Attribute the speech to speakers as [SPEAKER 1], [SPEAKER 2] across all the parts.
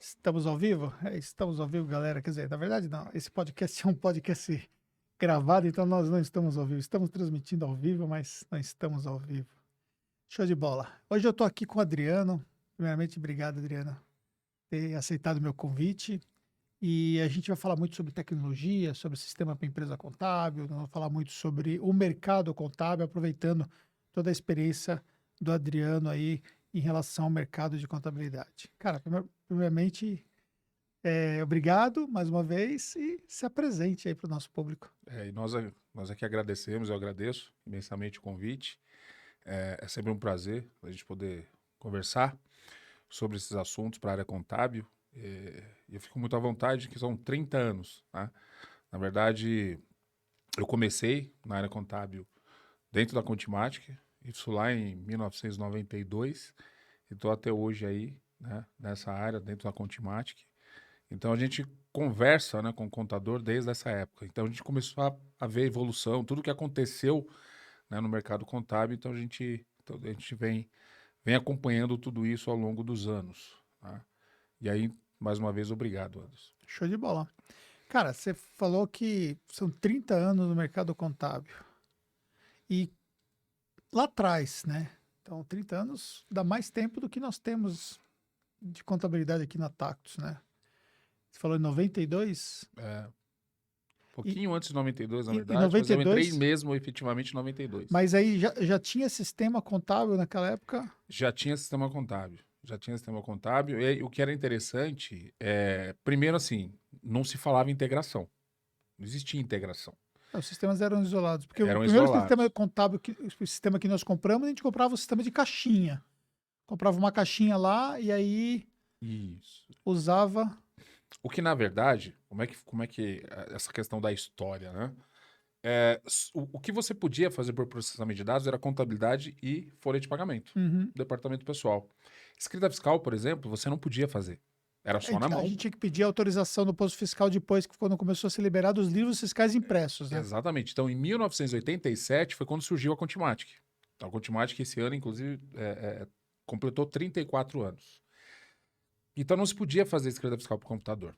[SPEAKER 1] Estamos ao vivo? Estamos ao vivo, galera. Quer dizer, na verdade, não. Esse podcast é um podcast gravado, então nós não estamos ao vivo. Estamos transmitindo ao vivo, mas não estamos ao vivo. Show de bola. Hoje eu tô aqui com o Adriano. Primeiramente, obrigado, Adriano, por ter aceitado o meu convite. E a gente vai falar muito sobre tecnologia, sobre sistema para empresa contábil, nós vamos falar muito sobre o mercado contábil, aproveitando toda a experiência do Adriano aí em relação ao mercado de contabilidade. Cara, primeiramente, obrigado mais uma vez e se apresente aí para o nosso público.
[SPEAKER 2] E nós aqui agradecemos, eu agradeço imensamente o convite. É sempre um prazer a gente poder conversar sobre esses assuntos para a área contábil. E eu fico muito à vontade, que são 30 anos, né? Na verdade, eu comecei na área contábil dentro da Contimatic, isso lá em 1992, e estou até hoje aí, né, nessa área, dentro da Contimatic. Então a gente conversa, né, com o contador desde essa época. Então a gente começou a ver a evolução, tudo que aconteceu, né, no mercado contábil. Então a gente vem acompanhando tudo isso ao longo dos anos, tá? E aí, mais uma vez, obrigado, Anderson.
[SPEAKER 1] Show de bola. Cara, você falou que são 30 anos no mercado contábil. E lá atrás, né? Então, 30 anos dá mais tempo do que nós temos de contabilidade aqui na Tactus, né? Você falou em 92? E,
[SPEAKER 2] Pouquinho antes de 92, na
[SPEAKER 1] em
[SPEAKER 2] verdade, mas eu entrei
[SPEAKER 1] 92,
[SPEAKER 2] mesmo efetivamente em 92.
[SPEAKER 1] mas aí já tinha sistema contábil naquela época?
[SPEAKER 2] Já tinha sistema contábil. Já tinha sistema contábil. E aí, o que era interessante primeiro assim, não se falava integração. Não existia integração.
[SPEAKER 1] Os sistemas eram isolados. Porque o
[SPEAKER 2] Eram
[SPEAKER 1] primeiro sistema
[SPEAKER 2] isolados.
[SPEAKER 1] contábil, o sistema que nós compramos, a gente comprava o sistema de caixinha. Comprava uma caixinha lá e aí
[SPEAKER 2] Isso.
[SPEAKER 1] usava.
[SPEAKER 2] O que, na verdade, como é que essa questão da história, né? O que você podia fazer por processamento de dados era contabilidade e folha de pagamento,
[SPEAKER 1] Uhum.
[SPEAKER 2] departamento pessoal. Escrita fiscal, por exemplo, você não podia fazer. Era só na
[SPEAKER 1] A
[SPEAKER 2] mão.
[SPEAKER 1] gente tinha que pedir autorização do posto fiscal depois, que quando começou a ser liberado os livros fiscais impressos, né?
[SPEAKER 2] Exatamente. Então, em 1987 foi quando surgiu a Contimatic. Então, a Contimatic esse ano, inclusive, completou 34 anos. Então, não se podia fazer escrita fiscal por computador.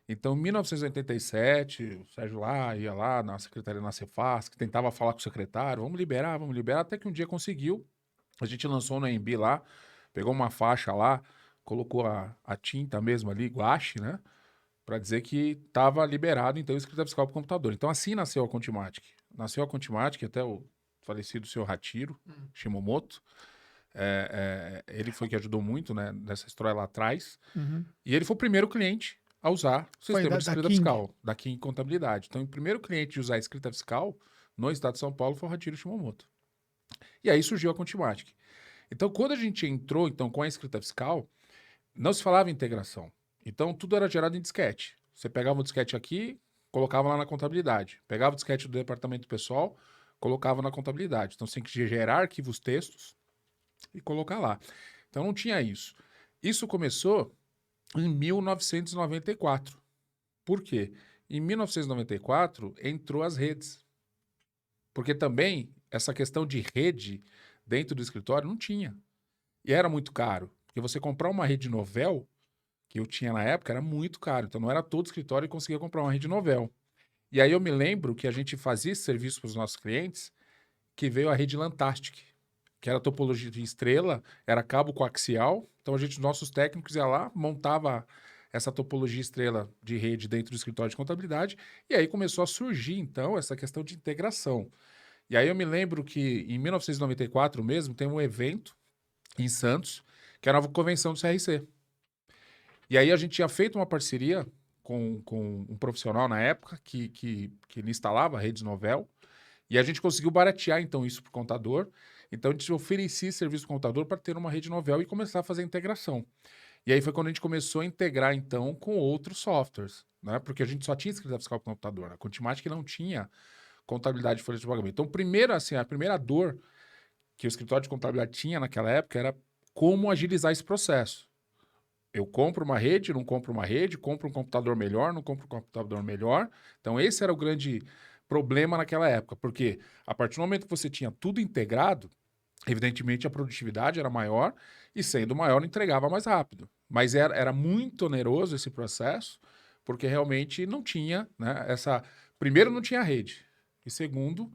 [SPEAKER 2] Então, em 1987, o Sérgio ia lá na secretaria na Cefaz, que tentava falar com o secretário, vamos liberar, até que um dia conseguiu. A gente lançou no AMB lá, pegou uma faixa lá, colocou a tinta mesmo ali, guache, né? Para dizer que estava liberado, então, escrita fiscal por computador. Então, assim nasceu a Contimatic. Nasceu a Contimatic, até o falecido senhor Hachiro Shimomoto. Ele foi que ajudou muito, né, nessa história lá atrás.
[SPEAKER 1] Uhum.
[SPEAKER 2] E ele foi o primeiro cliente a usar o
[SPEAKER 1] Foi
[SPEAKER 2] sistema de
[SPEAKER 1] da
[SPEAKER 2] escrita
[SPEAKER 1] King.
[SPEAKER 2] fiscal, da King Contabilidade. Então, o primeiro cliente a usar a escrita fiscal no estado de São Paulo foi o Hachiro Shimomoto. E aí surgiu a Contimatic. Então, quando a gente entrou então, com a escrita fiscal, não se falava em integração. Então, tudo era gerado em disquete. Você pegava o disquete aqui, colocava lá na contabilidade. Pegava o disquete do departamento pessoal, colocava na contabilidade. Então, você tem que gerar arquivos textos e colocar lá. Então, não tinha isso. Isso começou em 1994. Por quê? Em 1994 entrou as redes. Porque também essa questão de rede dentro do escritório não tinha. E era muito caro. Porque você comprar uma rede Novell, que eu tinha na época, era muito caro. Então não era todo escritório que conseguia comprar uma rede Novell. E aí eu me lembro que a gente fazia esse serviço para os nossos clientes, que veio a rede Lantastic, que era topologia de estrela, era cabo coaxial. Então nossos técnicos iam lá, montava essa topologia estrela de rede dentro do escritório de contabilidade, e aí começou a surgir então essa questão de integração. E aí eu me lembro que em 1994 mesmo tem um evento em Santos, que era a convenção do CRC. E aí a gente tinha feito uma parceria com um profissional na época que ele instalava redes Novell, e a gente conseguiu baratear, então, isso para o contador. Então, a gente oferecia esse serviço para o contador para ter uma rede Novell e começar a fazer a integração. E aí foi quando a gente começou a integrar, então, com outros softwares, né? Porque a gente só tinha escrita fiscal para o computador. A Contimatic não tinha contabilidade de folha de pagamento. Então, primeiro, assim, a primeira dor que o escritório de contabilidade tinha naquela época era como agilizar esse processo. Eu compro uma rede, não compro uma rede, compro um computador melhor, não compro um computador melhor. Então, esse era o grande problema naquela época, porque a partir do momento que você tinha tudo integrado, evidentemente a produtividade era maior e, sendo maior, entregava mais rápido. Mas era muito oneroso esse processo, porque realmente não tinha, né, primeiro, não tinha rede. E segundo,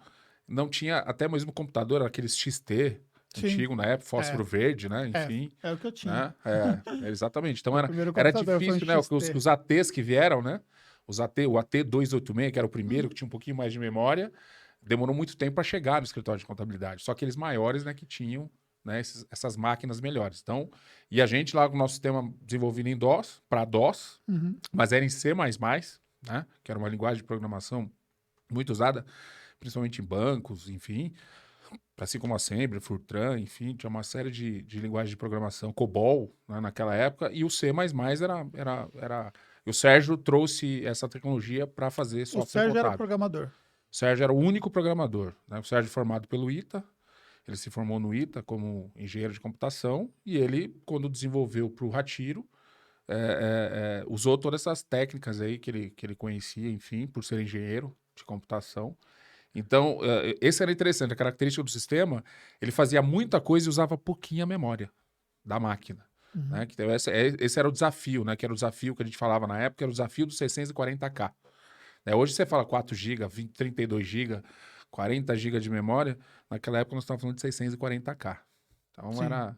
[SPEAKER 2] não tinha até mesmo computador, aqueles XT
[SPEAKER 1] Sim.
[SPEAKER 2] antigo na época,
[SPEAKER 1] É,
[SPEAKER 2] fósforo verde, né? Enfim,
[SPEAKER 1] é o que eu tinha.
[SPEAKER 2] né? Exatamente. Então
[SPEAKER 1] Meu primeiro
[SPEAKER 2] era
[SPEAKER 1] computador foi um
[SPEAKER 2] difícil, né?
[SPEAKER 1] XT.
[SPEAKER 2] Os ATs que vieram, né? O AT286, que era o primeiro, que tinha um pouquinho mais de memória, demorou muito tempo para chegar no escritório de contabilidade. Só aqueles maiores, né, que tinham, né, essas máquinas melhores. Então, e a gente lá com o nosso sistema desenvolvido em DOS, para DOS,
[SPEAKER 1] Uhum.
[SPEAKER 2] mas era em C++, né? Que era uma linguagem de programação muito usada, principalmente em bancos, enfim, assim como Assembly, Fortran, enfim, tinha uma série de linguagens de programação, COBOL, né, naquela época, e o C++ era. E o Sérgio trouxe essa tecnologia para fazer
[SPEAKER 1] O
[SPEAKER 2] software
[SPEAKER 1] Sérgio era
[SPEAKER 2] contábil.
[SPEAKER 1] programador.
[SPEAKER 2] O Sérgio era o único programador, né? O Sérgio formado pelo ITA, ele se formou no ITA como engenheiro de computação, e ele, quando desenvolveu para o Hatiro, usou todas essas técnicas aí que ele conhecia, enfim, por ser engenheiro de computação. Então, esse era interessante. A característica do sistema, ele fazia muita coisa e usava pouquinha memória da máquina.
[SPEAKER 1] Uhum.
[SPEAKER 2] Né? Então, esse era o desafio, né? Que era o desafio que a gente falava na época, era o desafio dos 640K. Né? Hoje você fala 4 GB, 32 GB, 40 GB de memória. Naquela época nós estávamos falando de 640K. Então,
[SPEAKER 1] Sim.
[SPEAKER 2] era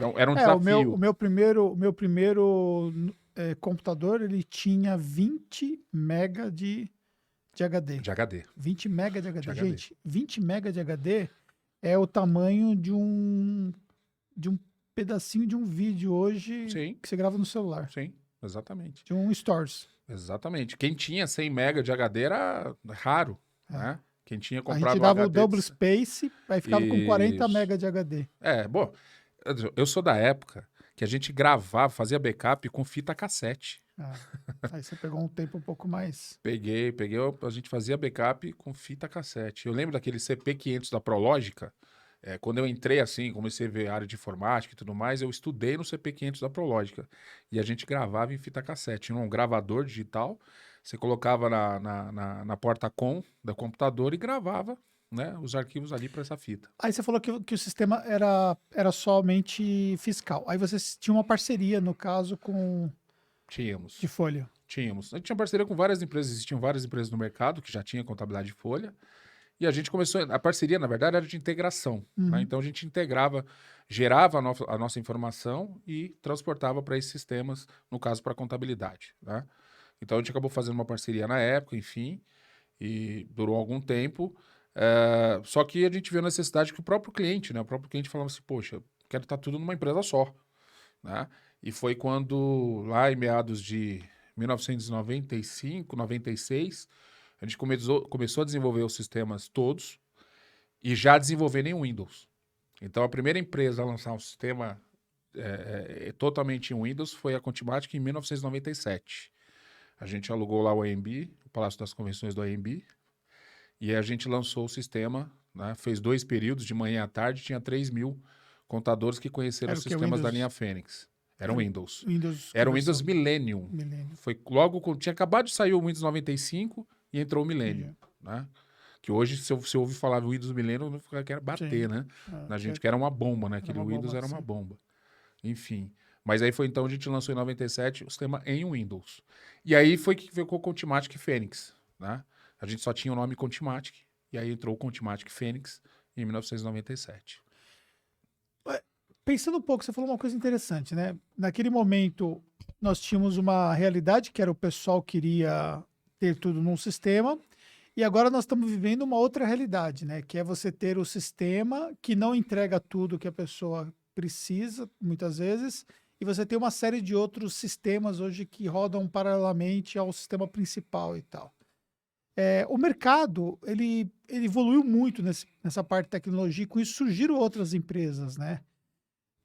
[SPEAKER 2] um
[SPEAKER 1] É, o
[SPEAKER 2] desafio.
[SPEAKER 1] meu primeiro computador, ele tinha 20 mega de HD.
[SPEAKER 2] De HD.
[SPEAKER 1] 20 mega de HD.
[SPEAKER 2] De HD.
[SPEAKER 1] Gente, 20 mega de HD é o tamanho de um pedacinho de um vídeo hoje
[SPEAKER 2] Sim,
[SPEAKER 1] que você grava no celular.
[SPEAKER 2] sim, exatamente.
[SPEAKER 1] De um Stories.
[SPEAKER 2] Exatamente. Quem tinha 100 MB de HD era raro,
[SPEAKER 1] É.
[SPEAKER 2] né? Quem tinha
[SPEAKER 1] A gente
[SPEAKER 2] comprado o
[SPEAKER 1] dava o
[SPEAKER 2] HD.
[SPEAKER 1] double space, aí ficava com 40
[SPEAKER 2] Isso.
[SPEAKER 1] mega de HD.
[SPEAKER 2] Bom, eu sou da época que a gente gravava, fazia backup com fita cassete.
[SPEAKER 1] Ah, aí você pegou um tempo um pouco mais.
[SPEAKER 2] Peguei, a gente fazia backup com fita cassete. Eu lembro daquele CP500 da Prológica. Quando eu entrei assim, comecei a ver a área de informática e tudo mais, eu estudei no CP500 da Prológica. E a gente gravava em fita cassete. Tinha um gravador digital, você colocava na porta-com do computador e gravava, né, os arquivos ali para essa fita.
[SPEAKER 1] Aí você falou que o sistema era somente fiscal. Aí vocês tinham uma parceria, no caso,
[SPEAKER 2] Tínhamos.
[SPEAKER 1] de folha.
[SPEAKER 2] Tínhamos. A gente tinha parceria com várias empresas, existiam várias empresas no mercado que já tinham contabilidade de folha. E a gente começou, a parceria, na verdade, era de integração. Né?
[SPEAKER 1] Uhum.
[SPEAKER 2] Então a gente integrava, gerava a nossa informação e transportava para esses sistemas, no caso, para a contabilidade. Né? Então a gente acabou fazendo uma parceria na época, enfim, e durou algum tempo. Só que a gente viu a necessidade que o próprio cliente, né? O próprio cliente falava assim, poxa, quero estar tudo numa empresa só. Né? E foi quando, lá em meados de 1995, 96, a gente começou a desenvolver os sistemas todos e já desenvolver em Windows. Então, a primeira empresa a lançar um sistema totalmente em Windows foi a Contimatic em 1997. A gente alugou lá o AMB, o Palácio das Convenções do AMB, e a gente lançou o sistema, né? Fez 2 períodos, de manhã à tarde, tinha 3.000 contadores que conheceram
[SPEAKER 1] Era
[SPEAKER 2] os
[SPEAKER 1] o que?
[SPEAKER 2] sistemas da
[SPEAKER 1] Windows?
[SPEAKER 2] linha Fênix. Era o Windows.
[SPEAKER 1] Windows
[SPEAKER 2] Era o Windows
[SPEAKER 1] conversão.
[SPEAKER 2] Millennium.
[SPEAKER 1] Millennium.
[SPEAKER 2] Foi logo quando tinha acabado de sair o Windows 95 e entrou o Millennium, né? Que hoje, se eu ouvir falar do Windows Millennium, eu quero bater,
[SPEAKER 1] Sim.
[SPEAKER 2] né? Na gente, que era uma bomba, né? Aquele
[SPEAKER 1] uma
[SPEAKER 2] Windows
[SPEAKER 1] bomba,
[SPEAKER 2] era uma
[SPEAKER 1] sim.
[SPEAKER 2] bomba. Enfim. Mas aí foi então, a gente lançou em 97 o sistema em Windows. E aí foi que ficou o Contimatic Fênix, né? A gente só tinha o nome Contimatic, e aí entrou o Contimatic Fênix em 1997.
[SPEAKER 1] Pensando um pouco, você falou uma coisa interessante, né? Naquele momento, nós tínhamos uma realidade que era o pessoal queria ter tudo num sistema, e agora nós estamos vivendo uma outra realidade, né? Que é você ter o sistema que não entrega tudo que a pessoa precisa, muitas vezes, e você tem uma série de outros sistemas hoje que rodam paralelamente ao sistema principal e tal. O mercado, ele evoluiu muito nessa parte de tecnologia, e com isso surgiram outras empresas, né?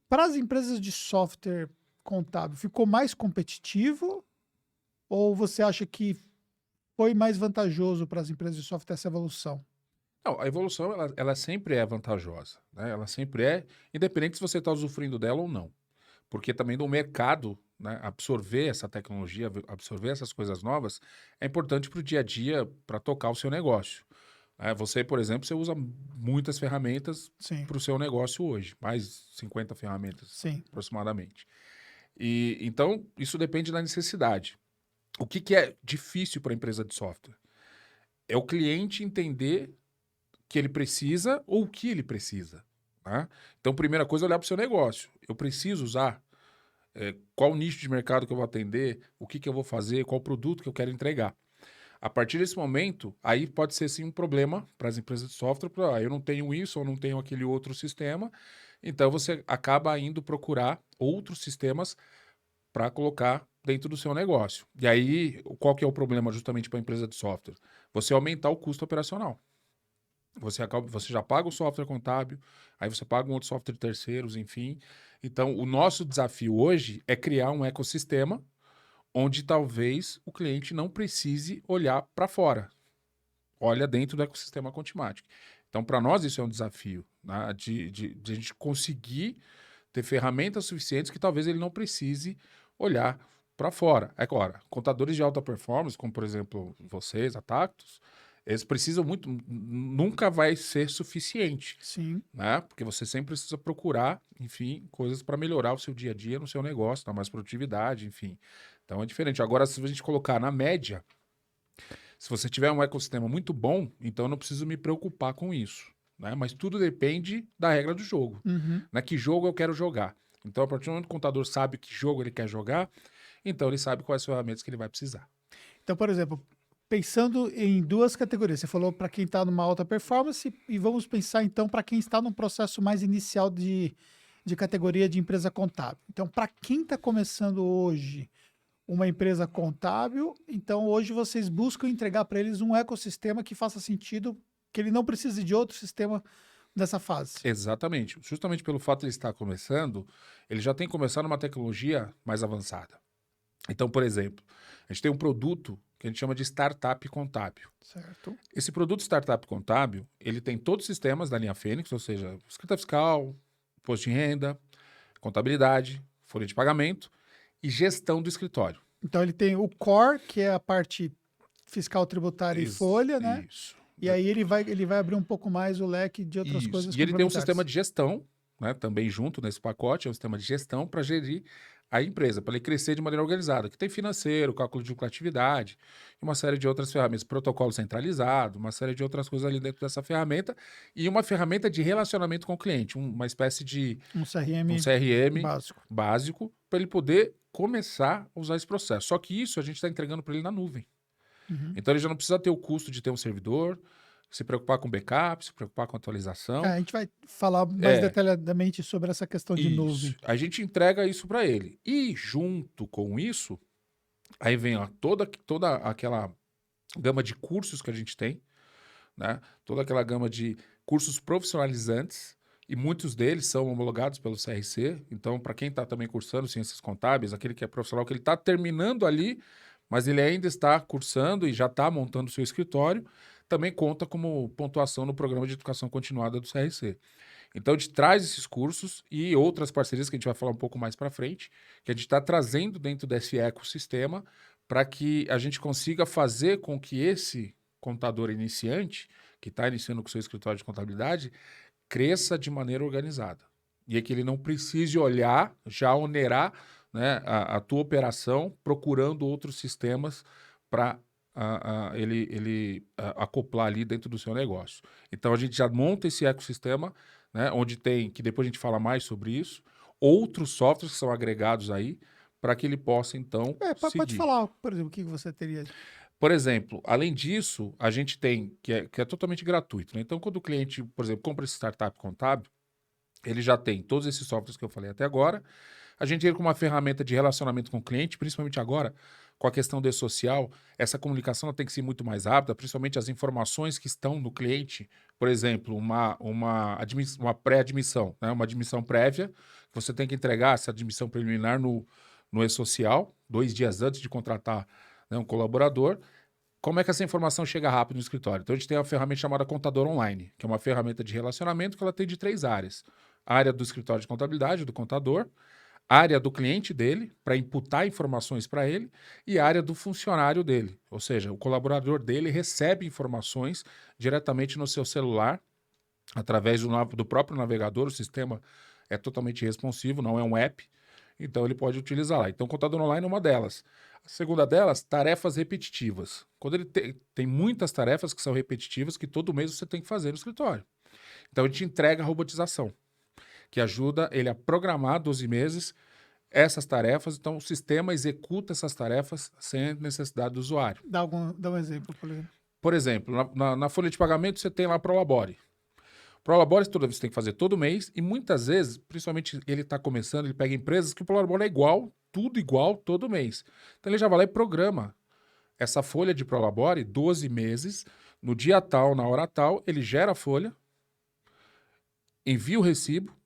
[SPEAKER 1] Para as empresas de software contábil, ficou mais competitivo? Ou você acha que foi mais vantajoso para as empresas de software essa evolução?
[SPEAKER 2] Não, a evolução, ela sempre é vantajosa, né? Ela sempre é, independente se você está usufruindo dela ou não. Porque também no mercado, né, absorver essa tecnologia, absorver essas coisas novas, é importante para o dia a dia, para tocar o seu negócio. Você, por exemplo, você usa muitas ferramentas
[SPEAKER 1] Sim,
[SPEAKER 2] para o seu negócio hoje, mais 50 ferramentas
[SPEAKER 1] sim.
[SPEAKER 2] aproximadamente. E então isso depende da necessidade. O que é difícil para a empresa de software? É o cliente entender que ele precisa ou o que ele precisa. Tá? Então, primeira coisa é olhar para o seu negócio. Eu preciso usar? Qual nicho de mercado que eu vou atender? O que eu vou fazer? Qual produto que eu quero entregar? A partir desse momento, aí pode ser sim um problema para as empresas de software, eu não tenho isso ou não tenho aquele outro sistema, então você acaba indo procurar outros sistemas para colocar dentro do seu negócio. E aí, qual que é o problema justamente para a empresa de software? Você aumentar o custo operacional. Você já paga o software contábil, aí você paga um outro software de terceiros, enfim. Então, o nosso desafio hoje é criar um ecossistema onde talvez o cliente não precise olhar para fora. Olha dentro do ecossistema Contimatic. Então, para nós, isso é um desafio, né? De a gente conseguir ter ferramentas suficientes que talvez ele não precise olhar para fora. Agora, contadores de alta performance, como por exemplo vocês, a Tactus, eles precisam muito, nunca vai ser suficiente,
[SPEAKER 1] Sim.
[SPEAKER 2] né? Porque você sempre precisa procurar, enfim, coisas para melhorar o seu dia a dia no seu negócio, dar mais produtividade, enfim. Então é diferente. Agora, se a gente colocar na média, se você tiver um ecossistema muito bom, então eu não preciso me preocupar com isso, né? Mas tudo depende da regra do jogo,
[SPEAKER 1] Uhum.
[SPEAKER 2] né? Que jogo eu quero jogar. Então, a partir do momento que o contador sabe que jogo ele quer jogar, então ele sabe quais ferramentas que ele vai precisar.
[SPEAKER 1] Então, por exemplo, pensando em duas categorias, você falou para quem está numa alta performance e vamos pensar então para quem está num processo mais inicial de categoria de empresa contábil. Então, para quem está começando hoje uma empresa contábil, então hoje vocês buscam entregar para eles um ecossistema que faça sentido, que ele não precise de outro sistema dessa fase.
[SPEAKER 2] Exatamente. Justamente pelo fato de ele estar começando, ele já tem que começar numa tecnologia mais avançada. Então, por exemplo, a gente tem um produto que a gente chama de startup contábil.
[SPEAKER 1] Certo.
[SPEAKER 2] Esse produto startup contábil, ele tem todos os sistemas da linha Fênix, ou seja, escrita fiscal, imposto de renda, contabilidade, folha de pagamento e gestão do escritório.
[SPEAKER 1] Então ele tem o core, que é a parte fiscal, tributária e folha, né?
[SPEAKER 2] Isso.
[SPEAKER 1] E aí ele vai abrir um pouco mais o leque de outras
[SPEAKER 2] Isso.
[SPEAKER 1] coisas
[SPEAKER 2] E ele tem um
[SPEAKER 1] complementares.
[SPEAKER 2] sistema de gestão, né, também junto nesse pacote, é um sistema de gestão para gerir a empresa, para ele crescer de maneira organizada, que tem financeiro, cálculo de lucratividade, e uma série de outras ferramentas, protocolo centralizado, uma série de outras coisas ali dentro dessa ferramenta, e uma ferramenta de relacionamento com o cliente, uma espécie de
[SPEAKER 1] Um
[SPEAKER 2] um
[SPEAKER 1] CRM
[SPEAKER 2] CRM
[SPEAKER 1] básico.
[SPEAKER 2] básico para ele poder começar a usar esse processo. Só que isso a gente está entregando para ele na nuvem.
[SPEAKER 1] Uhum.
[SPEAKER 2] Então ele já não precisa ter o custo de ter um servidor, se preocupar com backup, se preocupar com atualização.
[SPEAKER 1] A gente vai falar mais
[SPEAKER 2] É,
[SPEAKER 1] detalhadamente sobre essa questão de
[SPEAKER 2] isso.
[SPEAKER 1] nuvem.
[SPEAKER 2] A gente entrega isso para ele. E junto com isso, aí vem ó, toda aquela gama de cursos que a gente tem, né? Toda aquela gama de cursos profissionalizantes, e muitos deles são homologados pelo CRC. Então, para quem está também cursando ciências contábeis, aquele que é profissional, que ele está terminando ali, mas ele ainda está cursando e já está montando o seu escritório, também conta como pontuação no programa de educação continuada do CRC. Então, a gente traz esses cursos e outras parcerias que a gente vai falar um pouco mais para frente, que a gente está trazendo dentro desse ecossistema para que a gente consiga fazer com que esse contador iniciante, que está iniciando com o seu escritório de contabilidade, cresça de maneira organizada. E é que ele não precise olhar, já onerar, né, a tua operação, procurando outros sistemas para ele acoplar ali dentro do seu negócio. Então, a gente já monta esse ecossistema, né, onde tem, que depois a gente fala mais sobre isso, outros softwares que são agregados aí, para que ele possa, então,
[SPEAKER 1] Pode
[SPEAKER 2] seguir.
[SPEAKER 1] falar, por exemplo, o que você teria.
[SPEAKER 2] Por exemplo, além disso, a gente tem, que é totalmente gratuito, né? Então, quando o cliente, por exemplo, compra esse startup contábil, ele já tem todos esses softwares que eu falei até agora. A gente entra com uma ferramenta de relacionamento com o cliente, principalmente agora, com a questão de social, essa comunicação ela tem que ser muito mais rápida, principalmente as informações que estão no cliente. Por exemplo, uma pré-admissão, né? Uma admissão prévia, que você tem que entregar essa admissão preliminar no e-social, 2 dias antes de contratar, né, um colaborador. Como é que essa informação chega rápido no escritório? Então, a gente tem uma ferramenta chamada Contador Online, que é uma ferramenta de relacionamento que ela tem de 3 áreas. A área do escritório de contabilidade, do contador, a área do cliente dele, para imputar informações para ele, e a área do funcionário dele. Ou seja, o colaborador dele recebe informações diretamente no seu celular, através do próprio navegador. O sistema é totalmente responsivo, não é um app. Então, ele pode utilizar lá. Então, o contador online é uma delas. A segunda delas, tarefas repetitivas. Quando ele tem muitas tarefas que são repetitivas, que todo mês você tem que fazer no escritório. Então, a gente entrega a robotização, que ajuda ele a programar 12 meses essas tarefas. Então, o sistema executa essas tarefas sem necessidade do usuário.
[SPEAKER 1] Dá um exemplo, por exemplo.
[SPEAKER 2] Por exemplo, na folha de pagamento, você tem lá Prolabore. Prolabore toda vez você tem que fazer todo mês, e muitas vezes, principalmente ele está começando, ele pega empresas que o Prolabore é igual, tudo igual, todo mês. Então ele já vai lá e programa essa folha de Prolabore, 12 meses, no dia tal, na hora tal, ele gera a folha, envia o recibo,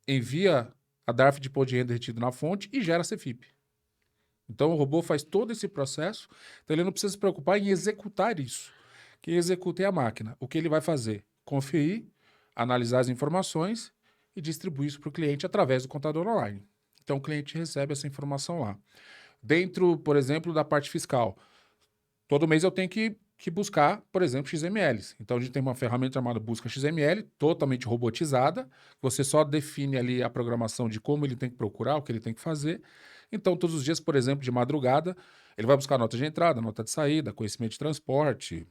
[SPEAKER 2] envia a DARF de imposto de renda retido na fonte e gera a CFIP. Então o robô faz todo esse processo, então ele não precisa se preocupar em executar isso. Quem executa é a máquina. O que ele vai fazer? Conferir, analisar as informações e distribuir isso para o cliente através do contador online. Então o cliente recebe essa informação lá. Dentro, por exemplo, da parte fiscal, todo mês eu tenho que buscar, por exemplo, XMLs. Então a gente tem uma ferramenta chamada Busca XML, totalmente robotizada. Você só define ali a programação de como ele tem que procurar, o que ele tem que fazer. Então todos os dias, por exemplo, de madrugada, ele vai buscar nota de entrada, nota de saída, conhecimento de transporte,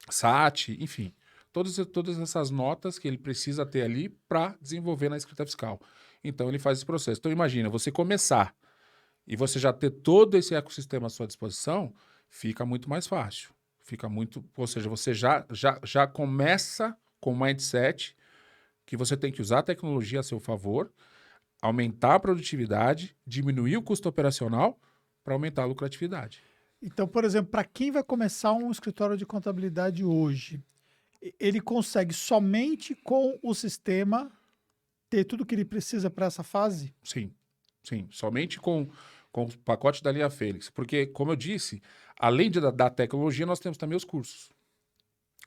[SPEAKER 2] SAT, enfim. Todas essas notas que ele precisa ter ali para desenvolver na escrita fiscal. Então ele faz esse processo. Então imagina, você começar e você já ter todo esse ecossistema à sua disposição, fica muito mais fácil. Ou seja, você já começa com o mindset que você tem que usar a tecnologia a seu favor, aumentar a produtividade, diminuir o custo operacional para aumentar a lucratividade.
[SPEAKER 1] Então, por exemplo, para quem vai começar um escritório de contabilidade hoje, ele consegue somente com o sistema ter tudo que ele precisa para essa fase?
[SPEAKER 2] Sim, sim. Somente com o pacote da linha Fênix. Porque, como eu disse, além da tecnologia, nós temos também os cursos.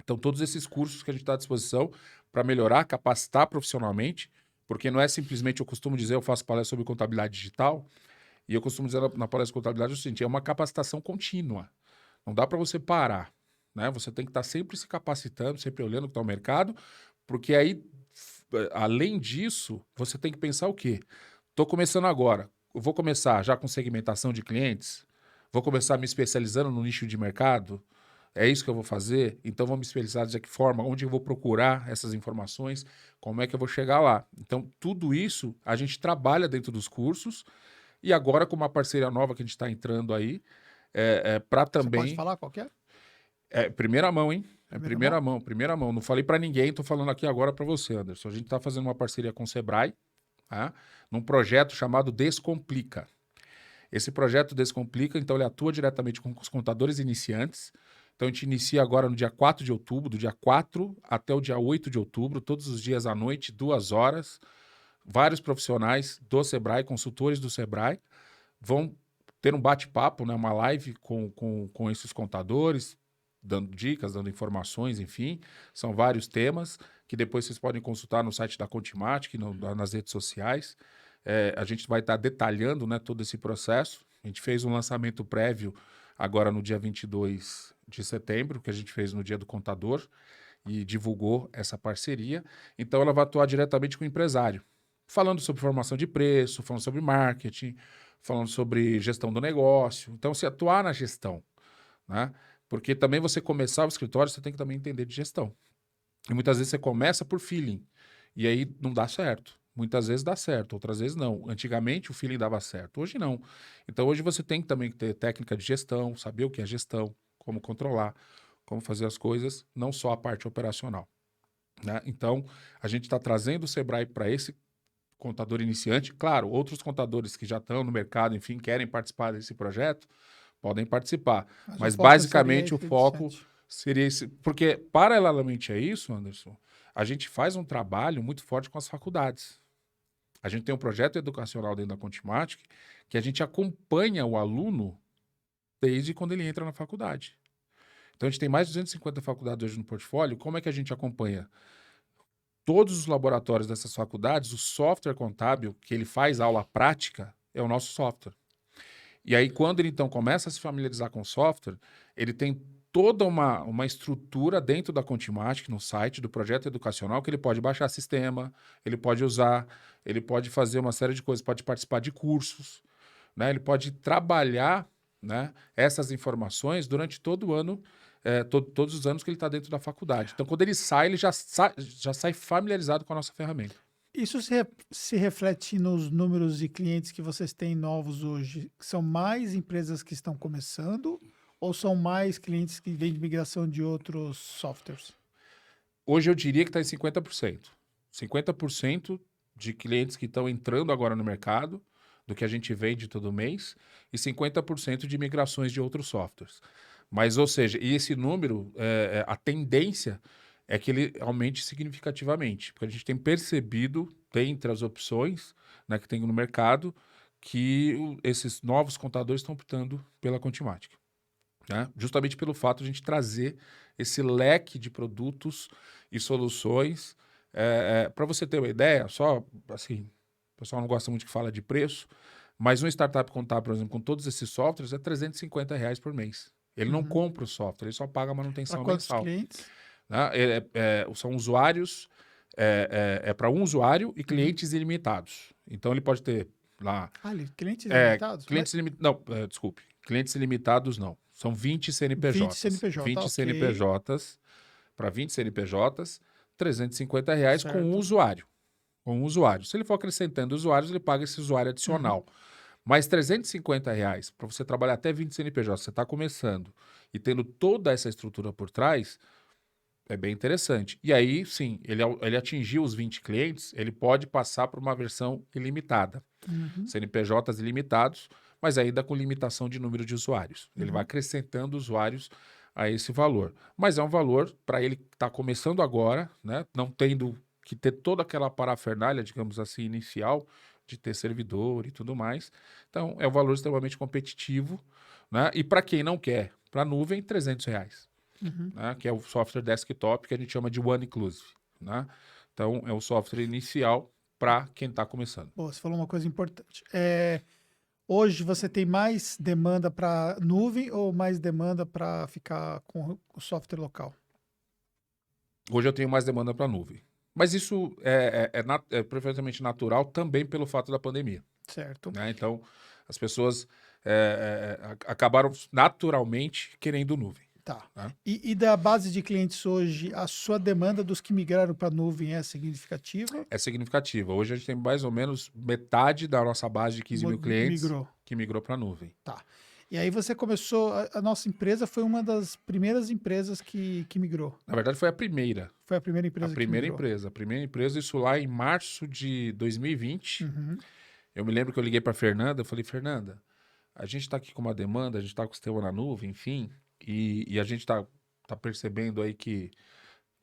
[SPEAKER 2] Então, todos esses cursos que a gente está à disposição para melhorar, capacitar profissionalmente, porque não é simplesmente, eu costumo dizer, eu faço palestra sobre contabilidade digital, e eu costumo dizer na palestra de contabilidade o seguinte, é uma capacitação contínua. Não dá para você parar, né? Você tem que estar sempre se capacitando, sempre olhando o que está o mercado, porque aí, além disso, você tem que pensar o quê? Estou começando agora, eu vou começar já com segmentação de clientes? Vou começar me especializando no nicho de mercado? É isso que eu vou fazer? Então, vou me especializar de que forma? Onde eu vou procurar essas informações? Como é que eu vou chegar lá? Então, tudo isso a gente trabalha dentro dos cursos e agora com uma parceria nova que a gente está entrando aí, para
[SPEAKER 1] Você pode
[SPEAKER 2] também...
[SPEAKER 1] falar qual que é?
[SPEAKER 2] É primeira mão, hein? É
[SPEAKER 1] Primeira
[SPEAKER 2] primeira mão. Não falei para ninguém, tô falando aqui agora para você, Anderson. A gente tá fazendo uma parceria com o Sebrae, tá? Num projeto chamado Descomplica. Esse projeto Descomplica, então ele atua diretamente com os contadores iniciantes. Então a gente inicia agora no dia 4 de outubro, do dia 4 até o dia 8 de outubro, todos os dias à noite, 2 horas. Vários profissionais do Sebrae, consultores do Sebrae, vão ter um bate-papo, né, uma live com esses contadores, dando dicas, dando informações, enfim. São vários temas que depois vocês podem consultar no site da Contimatic, nas redes sociais. A gente vai estar detalhando, né, todo esse processo. A gente fez um lançamento prévio agora no dia 22 de setembro, que a gente fez no Dia do Contador, e divulgou essa parceria. Então, ela vai atuar diretamente com o empresário, falando sobre formação de preço, falando sobre marketing, falando sobre gestão do negócio. Então, se atuar na gestão, né? Porque também você começar o escritório, você tem que também entender de gestão. E muitas vezes você começa por feeling, e aí não dá certo. Muitas vezes dá certo, outras vezes não. Antigamente o feeling dava certo, hoje não. Então hoje você tem que também ter técnica de gestão, saber o que é gestão, como controlar, como fazer as coisas, não só a parte operacional, né? Então a gente está trazendo o Sebrae para esse contador iniciante. Claro, outros contadores que já estão no mercado, enfim, querem participar desse projeto, podem participar. Mas basicamente o foco seria esse. Porque, paralelamente a isso, Anderson, a gente faz um trabalho muito forte com as faculdades. A gente tem um projeto educacional dentro da Contimatic que a gente acompanha o aluno desde quando ele entra na faculdade. Então, a gente tem mais de 250 faculdades hoje no portfólio. Como é que a gente acompanha? Todos os laboratórios dessas faculdades, o software contábil que ele faz aula prática é o nosso software. E aí, quando ele, então, começa a se familiarizar com o software, ele tem toda uma estrutura dentro da Contimatic, no site do projeto educacional, que ele pode baixar sistema, ele pode usar, ele pode fazer uma série de coisas, pode participar de cursos, né? Ele pode trabalhar, né, essas informações durante todo o ano, todos os anos que ele está dentro da faculdade. Então, quando ele sai, ele já sai familiarizado com a nossa ferramenta.
[SPEAKER 1] Isso se reflete nos números de clientes que vocês têm novos hoje? São mais empresas que estão começando ou são mais clientes que vêm de migração de outros softwares?
[SPEAKER 2] Hoje eu diria que está em 50%. 50% de clientes que estão entrando agora no mercado, do que a gente vende todo mês, e 50% de migrações de outros softwares. Mas, ou seja, e esse número, a tendência é que ele aumente significativamente, porque a gente tem percebido, dentre as opções, né, que tem no mercado, que esses novos contadores estão optando pela Contimatic, né? Justamente pelo fato de a gente trazer esse leque de produtos e soluções. Para você ter uma ideia, só assim, o pessoal não gosta muito que fala de preço, mas um startup contábil, por exemplo, com todos esses softwares, é R$ 350 por mês. Ele não compra o software, ele só paga a
[SPEAKER 1] Para
[SPEAKER 2] manutenção
[SPEAKER 1] quantos
[SPEAKER 2] mensal.
[SPEAKER 1] clientes?
[SPEAKER 2] Né? São usuários, para um usuário e clientes ilimitados. Então ele pode ter lá.
[SPEAKER 1] Clientes ilimitados?
[SPEAKER 2] Clientes ilimitados. Não, desculpe. Clientes ilimitados não. São 20 CNPJs.
[SPEAKER 1] 20 CNPJ,
[SPEAKER 2] 20
[SPEAKER 1] ok.
[SPEAKER 2] CNPJs, para 20 CNPJs, R$ 350 com um
[SPEAKER 1] Certo.
[SPEAKER 2] usuário. Com um usuário. Se ele for acrescentando usuários, ele paga esse usuário adicional. Mas R$ 350 para você trabalhar até 20 CNPJs, você está começando e tendo toda essa estrutura por trás, é bem interessante. E aí, sim, ele atingiu os 20 clientes, ele pode passar para uma versão ilimitada. CNPJs ilimitados, mas ainda com limitação de número de usuários. Ele vai acrescentando usuários a esse valor. Mas é um valor para ele que está começando agora, né, não tendo que ter toda aquela parafernália, digamos assim, inicial, de ter servidor e tudo mais. Então, é um valor extremamente competitivo, né? E para quem não quer, para a nuvem, R$ 300. Né, que é o software desktop que a gente chama de One Inclusive. Né? Então, é o software inicial para quem está começando.
[SPEAKER 1] Pô, você falou uma coisa importante. Hoje você tem mais demanda para nuvem ou mais demanda para ficar com o software local?
[SPEAKER 2] Hoje eu tenho mais demanda para nuvem. Mas isso é perfeitamente natural também pelo fato da pandemia.
[SPEAKER 1] Certo.
[SPEAKER 2] Né? Então, as pessoas acabaram naturalmente querendo nuvem.
[SPEAKER 1] Tá.
[SPEAKER 2] Né?
[SPEAKER 1] E da base de clientes hoje, a sua demanda dos que migraram para a nuvem é significativa?
[SPEAKER 2] É significativa. Hoje a gente tem mais ou menos metade da nossa base de 15 mil clientes que migrou para a nuvem.
[SPEAKER 1] Tá. E aí você começou, a nossa empresa foi uma das primeiras empresas que migrou.
[SPEAKER 2] Na verdade, foi a primeira.
[SPEAKER 1] Foi a primeira empresa que migrou.
[SPEAKER 2] A primeira empresa, isso lá em março de 2020. Eu me lembro que eu liguei para Fernanda, eu falei, Fernanda, a gente está aqui com uma demanda, a gente está com o sistema na nuvem, enfim, e a gente está percebendo aí que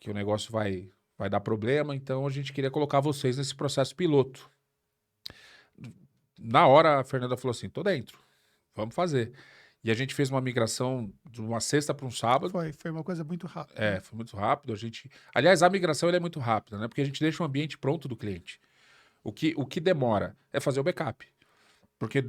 [SPEAKER 2] o negócio vai dar problema, então a gente queria colocar vocês nesse processo piloto. Na hora, a Fernanda falou assim, tô dentro, vamos fazer. E a gente fez uma migração de uma sexta para um sábado.
[SPEAKER 1] Foi uma coisa muito rápida.
[SPEAKER 2] Foi muito rápido. Aliás, a migração é muito rápida, né? Porque a gente deixa o ambiente pronto do cliente. O que demora é fazer o backup. Porque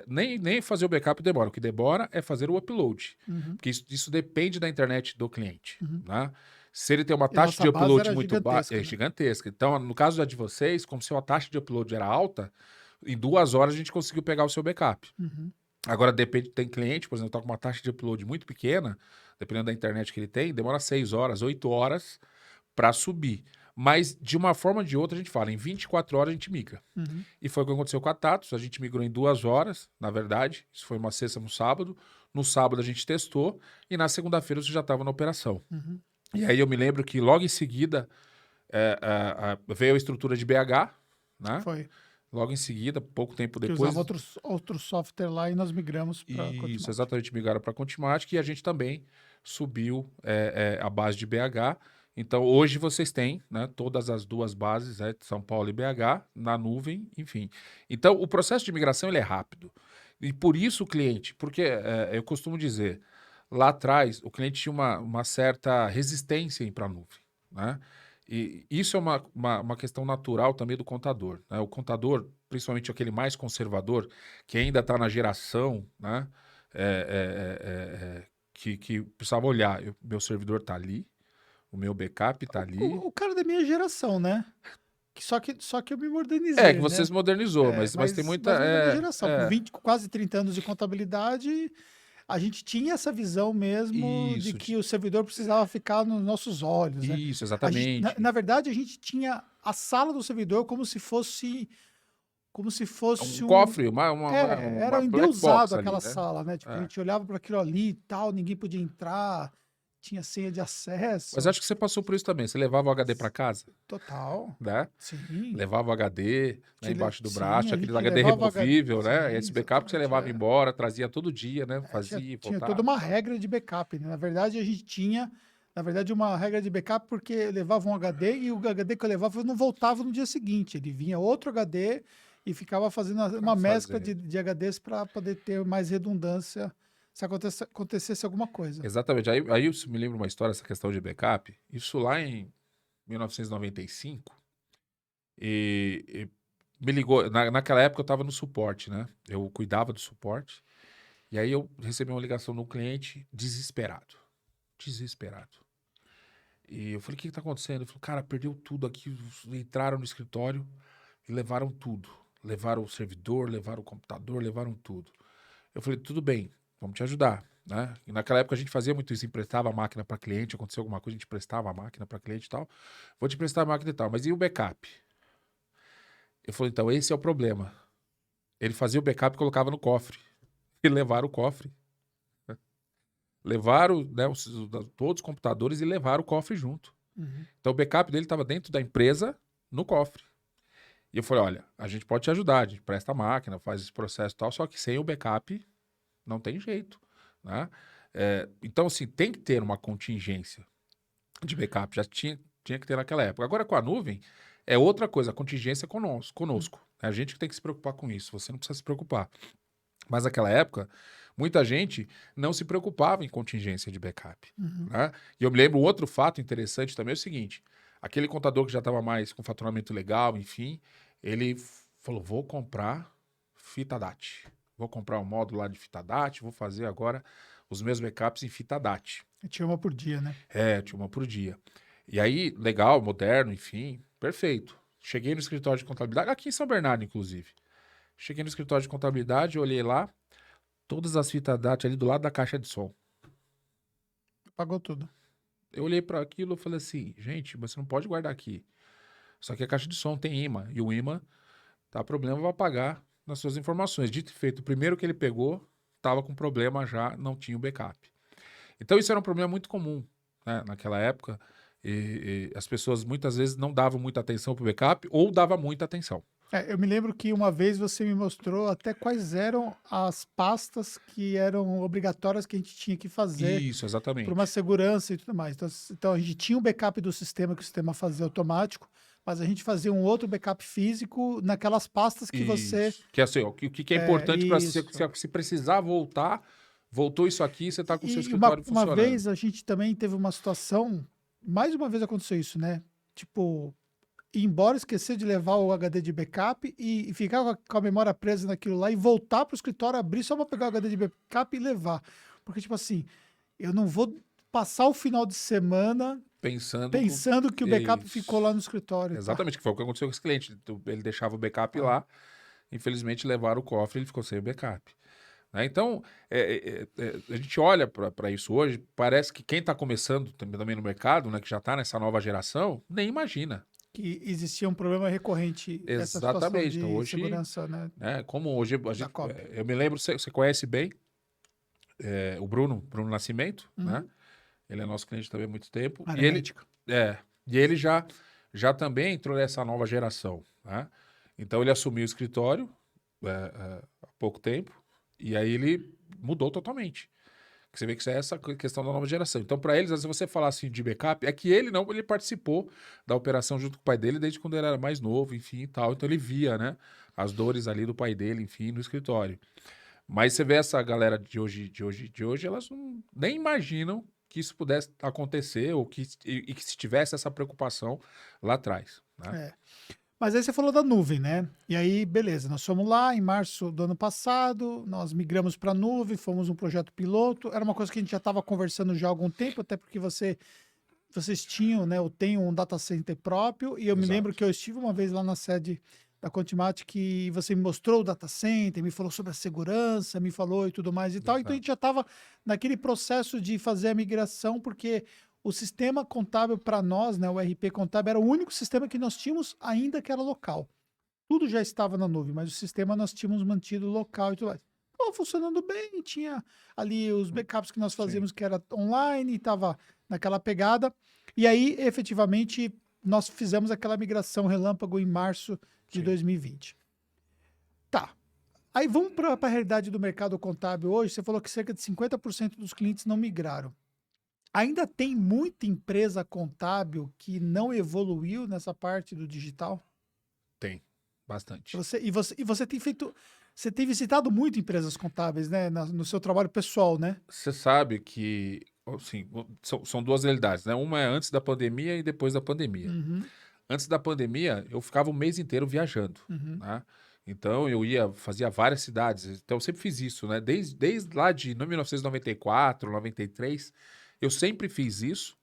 [SPEAKER 2] nem fazer o backup demora. O que demora é fazer o upload. Porque isso depende da internet do cliente. Né? Se ele tem uma taxa de upload muito baixa, é gigantesca. Então, no caso de vocês, como se a taxa de upload era alta, em 2 horas a gente conseguiu pegar o seu backup. Agora, depende, tem cliente, por exemplo, está com uma taxa de upload muito pequena, dependendo da internet que ele tem, demora 6 horas, 8 horas para subir. Mas, de uma forma ou de outra, a gente fala, em 24 horas a gente migra. E foi o que aconteceu com a Tatus, a gente migrou em 2 horas, na verdade, isso foi uma sexta no sábado. No sábado a gente testou e na segunda-feira você já estava na operação. E aí eu me lembro que logo em seguida veio a estrutura de BH, né?
[SPEAKER 1] Foi.
[SPEAKER 2] Logo em seguida, pouco tempo depois...
[SPEAKER 1] Que usava outro software lá e nós migramos para Contimatic.
[SPEAKER 2] Isso, exatamente, migraram para Contimatic e a gente também subiu a base de BH. Então, hoje vocês têm, né, todas as 2 bases, São Paulo e BH, na nuvem, enfim. Então, o processo de migração ele é rápido. E por isso o cliente, porque eu costumo dizer, lá atrás o cliente tinha uma certa resistência em ir para a nuvem, né? E isso é uma questão natural também do contador. Né? O contador, principalmente aquele mais conservador, que ainda está na geração, né? que precisava olhar, meu servidor tá ali, o meu backup tá ali.
[SPEAKER 1] O cara da minha geração, né? Só que eu me
[SPEAKER 2] Que
[SPEAKER 1] modernizei,
[SPEAKER 2] você
[SPEAKER 1] né?
[SPEAKER 2] se modernizou, mas tem muita.
[SPEAKER 1] Mas da minha geração, com quase 30 anos de contabilidade, a gente tinha essa visão mesmo de
[SPEAKER 2] Isso,
[SPEAKER 1] que o servidor precisava ficar nos nossos olhos, né?
[SPEAKER 2] isso,
[SPEAKER 1] Na,
[SPEAKER 2] exatamente.
[SPEAKER 1] na verdade, a gente tinha a sala do servidor como se
[SPEAKER 2] Um
[SPEAKER 1] fosse um.
[SPEAKER 2] cofre,
[SPEAKER 1] Era
[SPEAKER 2] uma black box
[SPEAKER 1] endeusado
[SPEAKER 2] ali,
[SPEAKER 1] aquela
[SPEAKER 2] né?
[SPEAKER 1] sala, né? Tipo, a
[SPEAKER 2] É.
[SPEAKER 1] gente olhava para aquilo ali e tal, ninguém podia entrar, tinha senha de
[SPEAKER 2] Mas
[SPEAKER 1] acesso.
[SPEAKER 2] acho que você passou por isso também. Você levava o HD para casa,
[SPEAKER 1] Total.
[SPEAKER 2] né?
[SPEAKER 1] Sim.
[SPEAKER 2] Levava o HD, né, embaixo do braço,
[SPEAKER 1] Sim, a
[SPEAKER 2] tinha aquele
[SPEAKER 1] gente
[SPEAKER 2] HD
[SPEAKER 1] levava HD.
[SPEAKER 2] removível, né?
[SPEAKER 1] Sim,
[SPEAKER 2] Esse backup que você
[SPEAKER 1] exatamente.
[SPEAKER 2] levava embora, trazia todo dia, né?
[SPEAKER 1] Tinha,
[SPEAKER 2] Fazia e
[SPEAKER 1] tinha toda
[SPEAKER 2] voltava.
[SPEAKER 1] uma regra de backup, né? Na verdade, a gente tinha, na verdade, uma regra de backup porque eu levava um HD e o HD que eu levava eu não voltava no dia seguinte. Ele vinha outro HD e ficava fazendo uma mescla
[SPEAKER 2] Fazendo.
[SPEAKER 1] de HDs para poder ter mais redundância se acontecesse alguma coisa.
[SPEAKER 2] Exatamente. Aí isso me lembra uma história, essa questão de backup. Isso lá em 1995. E me ligou. Naquela época eu estava no suporte, né? Eu cuidava do suporte. E aí eu recebi uma ligação de um cliente desesperado. Desesperado. E eu falei, o que está acontecendo? Ele falou, cara, perdeu tudo aqui. Entraram no escritório e levaram tudo. Levaram o servidor, levaram o computador, levaram tudo. Eu falei, tudo bem, vamos te ajudar, né? E naquela época a gente fazia muito isso, emprestava a máquina para cliente, aconteceu alguma coisa, a gente prestava a máquina para cliente e tal. Vou te prestar a máquina e tal, mas e o backup? Eu falei, então, esse é o problema. Ele fazia o backup e colocava no cofre. E levaram o cofre. Levaram, né, todos os computadores e levaram o cofre junto.
[SPEAKER 1] Uhum.
[SPEAKER 2] Então o backup dele estava dentro da empresa, no cofre. E eu falei, olha, a gente pode te ajudar, a gente presta a máquina, faz esse processo e tal, só que sem o backup não tem jeito, né? Então, assim, tem que ter uma contingência de backup, já tinha que ter naquela época. Agora, com a nuvem, é outra coisa, a contingência é conosco. É a gente que tem que se preocupar com isso, você não precisa se preocupar. Mas naquela época, muita gente não se preocupava em contingência de backup,
[SPEAKER 1] Uhum.
[SPEAKER 2] né? E eu me lembro, outro fato interessante também é o seguinte, aquele contador que já estava mais com faturamento legal, enfim, ele falou, vou comprar fita DAT. Vou comprar um módulo lá de fita DAT, vou fazer agora os meus backups em fita DAT.
[SPEAKER 1] Tinha uma por dia, né?
[SPEAKER 2] Tinha uma por dia. E aí, legal, moderno, enfim, perfeito. Cheguei no escritório de contabilidade, aqui em São Bernardo, inclusive. Cheguei no escritório de contabilidade, olhei lá, todas as fitas DAT ali do lado da caixa de som.
[SPEAKER 1] Pagou tudo.
[SPEAKER 2] Eu olhei para aquilo e falei assim, gente, você não pode guardar aqui. Só que a caixa de som tem imã, e o imã, tá problema, vai apagar nas suas informações. Dito e feito, o primeiro que ele pegou estava com problema já, não tinha o backup. Então isso era um problema muito comum, né, naquela época, e as pessoas muitas vezes não davam muita atenção para o backup ou davam muita atenção.
[SPEAKER 1] Eu me lembro que uma vez você me mostrou até quais eram as pastas que eram obrigatórias que a gente tinha que fazer
[SPEAKER 2] Isso,
[SPEAKER 1] por uma
[SPEAKER 2] exatamente.
[SPEAKER 1] segurança e tudo mais. Então a gente tinha um backup do sistema que o sistema fazia automático, mas a gente fazia um outro backup físico naquelas pastas que você.
[SPEAKER 2] Isso. Que é assim, ó, o que é importante para
[SPEAKER 1] Isso.
[SPEAKER 2] se precisar voltar, voltou isso aqui, você está com o seu
[SPEAKER 1] E
[SPEAKER 2] escritório
[SPEAKER 1] uma
[SPEAKER 2] funcionando.
[SPEAKER 1] vez a gente também teve uma situação, mais uma vez aconteceu isso, né? Tipo, ir embora, esquecer de levar o HD de backup e ficar com a memória presa naquilo lá e voltar para o escritório, abrir só para pegar o HD de backup e levar. Porque, tipo assim, eu não vou passar o final de semana pensando que o backup ficou
[SPEAKER 2] Isso.
[SPEAKER 1] lá no escritório, tá?
[SPEAKER 2] Exatamente, que foi o que aconteceu com esse cliente. Ele deixava o backup lá, infelizmente levaram o cofre e ele ficou sem o backup. Né? Então, a gente olha para isso hoje, parece que quem está começando também no mercado, né, que já está nessa nova geração, nem imagina.
[SPEAKER 1] Que existia um problema recorrente, essa situação
[SPEAKER 2] Exatamente. Então,
[SPEAKER 1] de
[SPEAKER 2] hoje,
[SPEAKER 1] segurança, né,
[SPEAKER 2] né, como hoje,
[SPEAKER 1] da COP.
[SPEAKER 2] eu me lembro, você conhece bem o Bruno Nascimento, né?
[SPEAKER 1] Uhum.
[SPEAKER 2] Ele é nosso cliente também há muito tempo.
[SPEAKER 1] Área
[SPEAKER 2] E ele,
[SPEAKER 1] médica.
[SPEAKER 2] e ele já também entrou nessa nova geração, né? Então ele assumiu o escritório há pouco tempo e aí ele mudou totalmente. Você vê que isso é essa questão da nova geração. Então, para eles, se você falar assim de backup, é que ele participou da operação junto com o pai dele desde quando ele era mais novo, enfim, e tal. Então ele via, né, as dores ali do pai dele, enfim, no escritório. Mas você vê essa galera de hoje, elas nem imaginam que isso pudesse acontecer ou que se tivesse essa preocupação lá atrás, né?
[SPEAKER 1] É. Mas aí você falou da nuvem, né? E aí, beleza, nós fomos lá em março do ano passado, nós migramos para a nuvem, fomos um projeto piloto. Era uma coisa que a gente já estava conversando já há algum tempo, até porque vocês tinham, né? Eu tenho um data center próprio, e eu me lembro
[SPEAKER 2] Exato.
[SPEAKER 1] que eu estive uma vez lá na sede da Contimatic e você me mostrou o data center, me falou sobre a segurança, me falou e tudo mais e tal. Então a gente
[SPEAKER 2] Exato.
[SPEAKER 1] já estava naquele processo de fazer a migração, porque o sistema contábil para nós, né, o RP contábil, era o único sistema que nós tínhamos ainda que era local. Tudo já estava na nuvem, mas o sistema nós tínhamos mantido local e tudo mais. Tava funcionando bem, tinha ali os backups que nós
[SPEAKER 2] Sim,
[SPEAKER 1] fazíamos que era online, estava naquela pegada. E aí, efetivamente, nós fizemos aquela migração relâmpago em março de
[SPEAKER 2] sim.
[SPEAKER 1] 2020. Tá. Aí vamos para a realidade do mercado contábil hoje. Você falou que cerca de 50% dos clientes não migraram. Ainda tem muita empresa contábil que não evoluiu nessa parte do digital?
[SPEAKER 2] Tem. Bastante.
[SPEAKER 1] Você tem feito. Você tem visitado muito empresas contábeis, né? No seu trabalho pessoal, né?
[SPEAKER 2] Você sabe que, assim, são duas realidades, né? Uma é antes da pandemia e depois da pandemia.
[SPEAKER 1] Uhum,
[SPEAKER 2] Antes da pandemia, eu ficava o mês inteiro viajando,
[SPEAKER 1] uhum,
[SPEAKER 2] né? Então eu fazia várias cidades. Então eu sempre fiz isso, né? Desde lá de 1994, 93, eu sempre fiz isso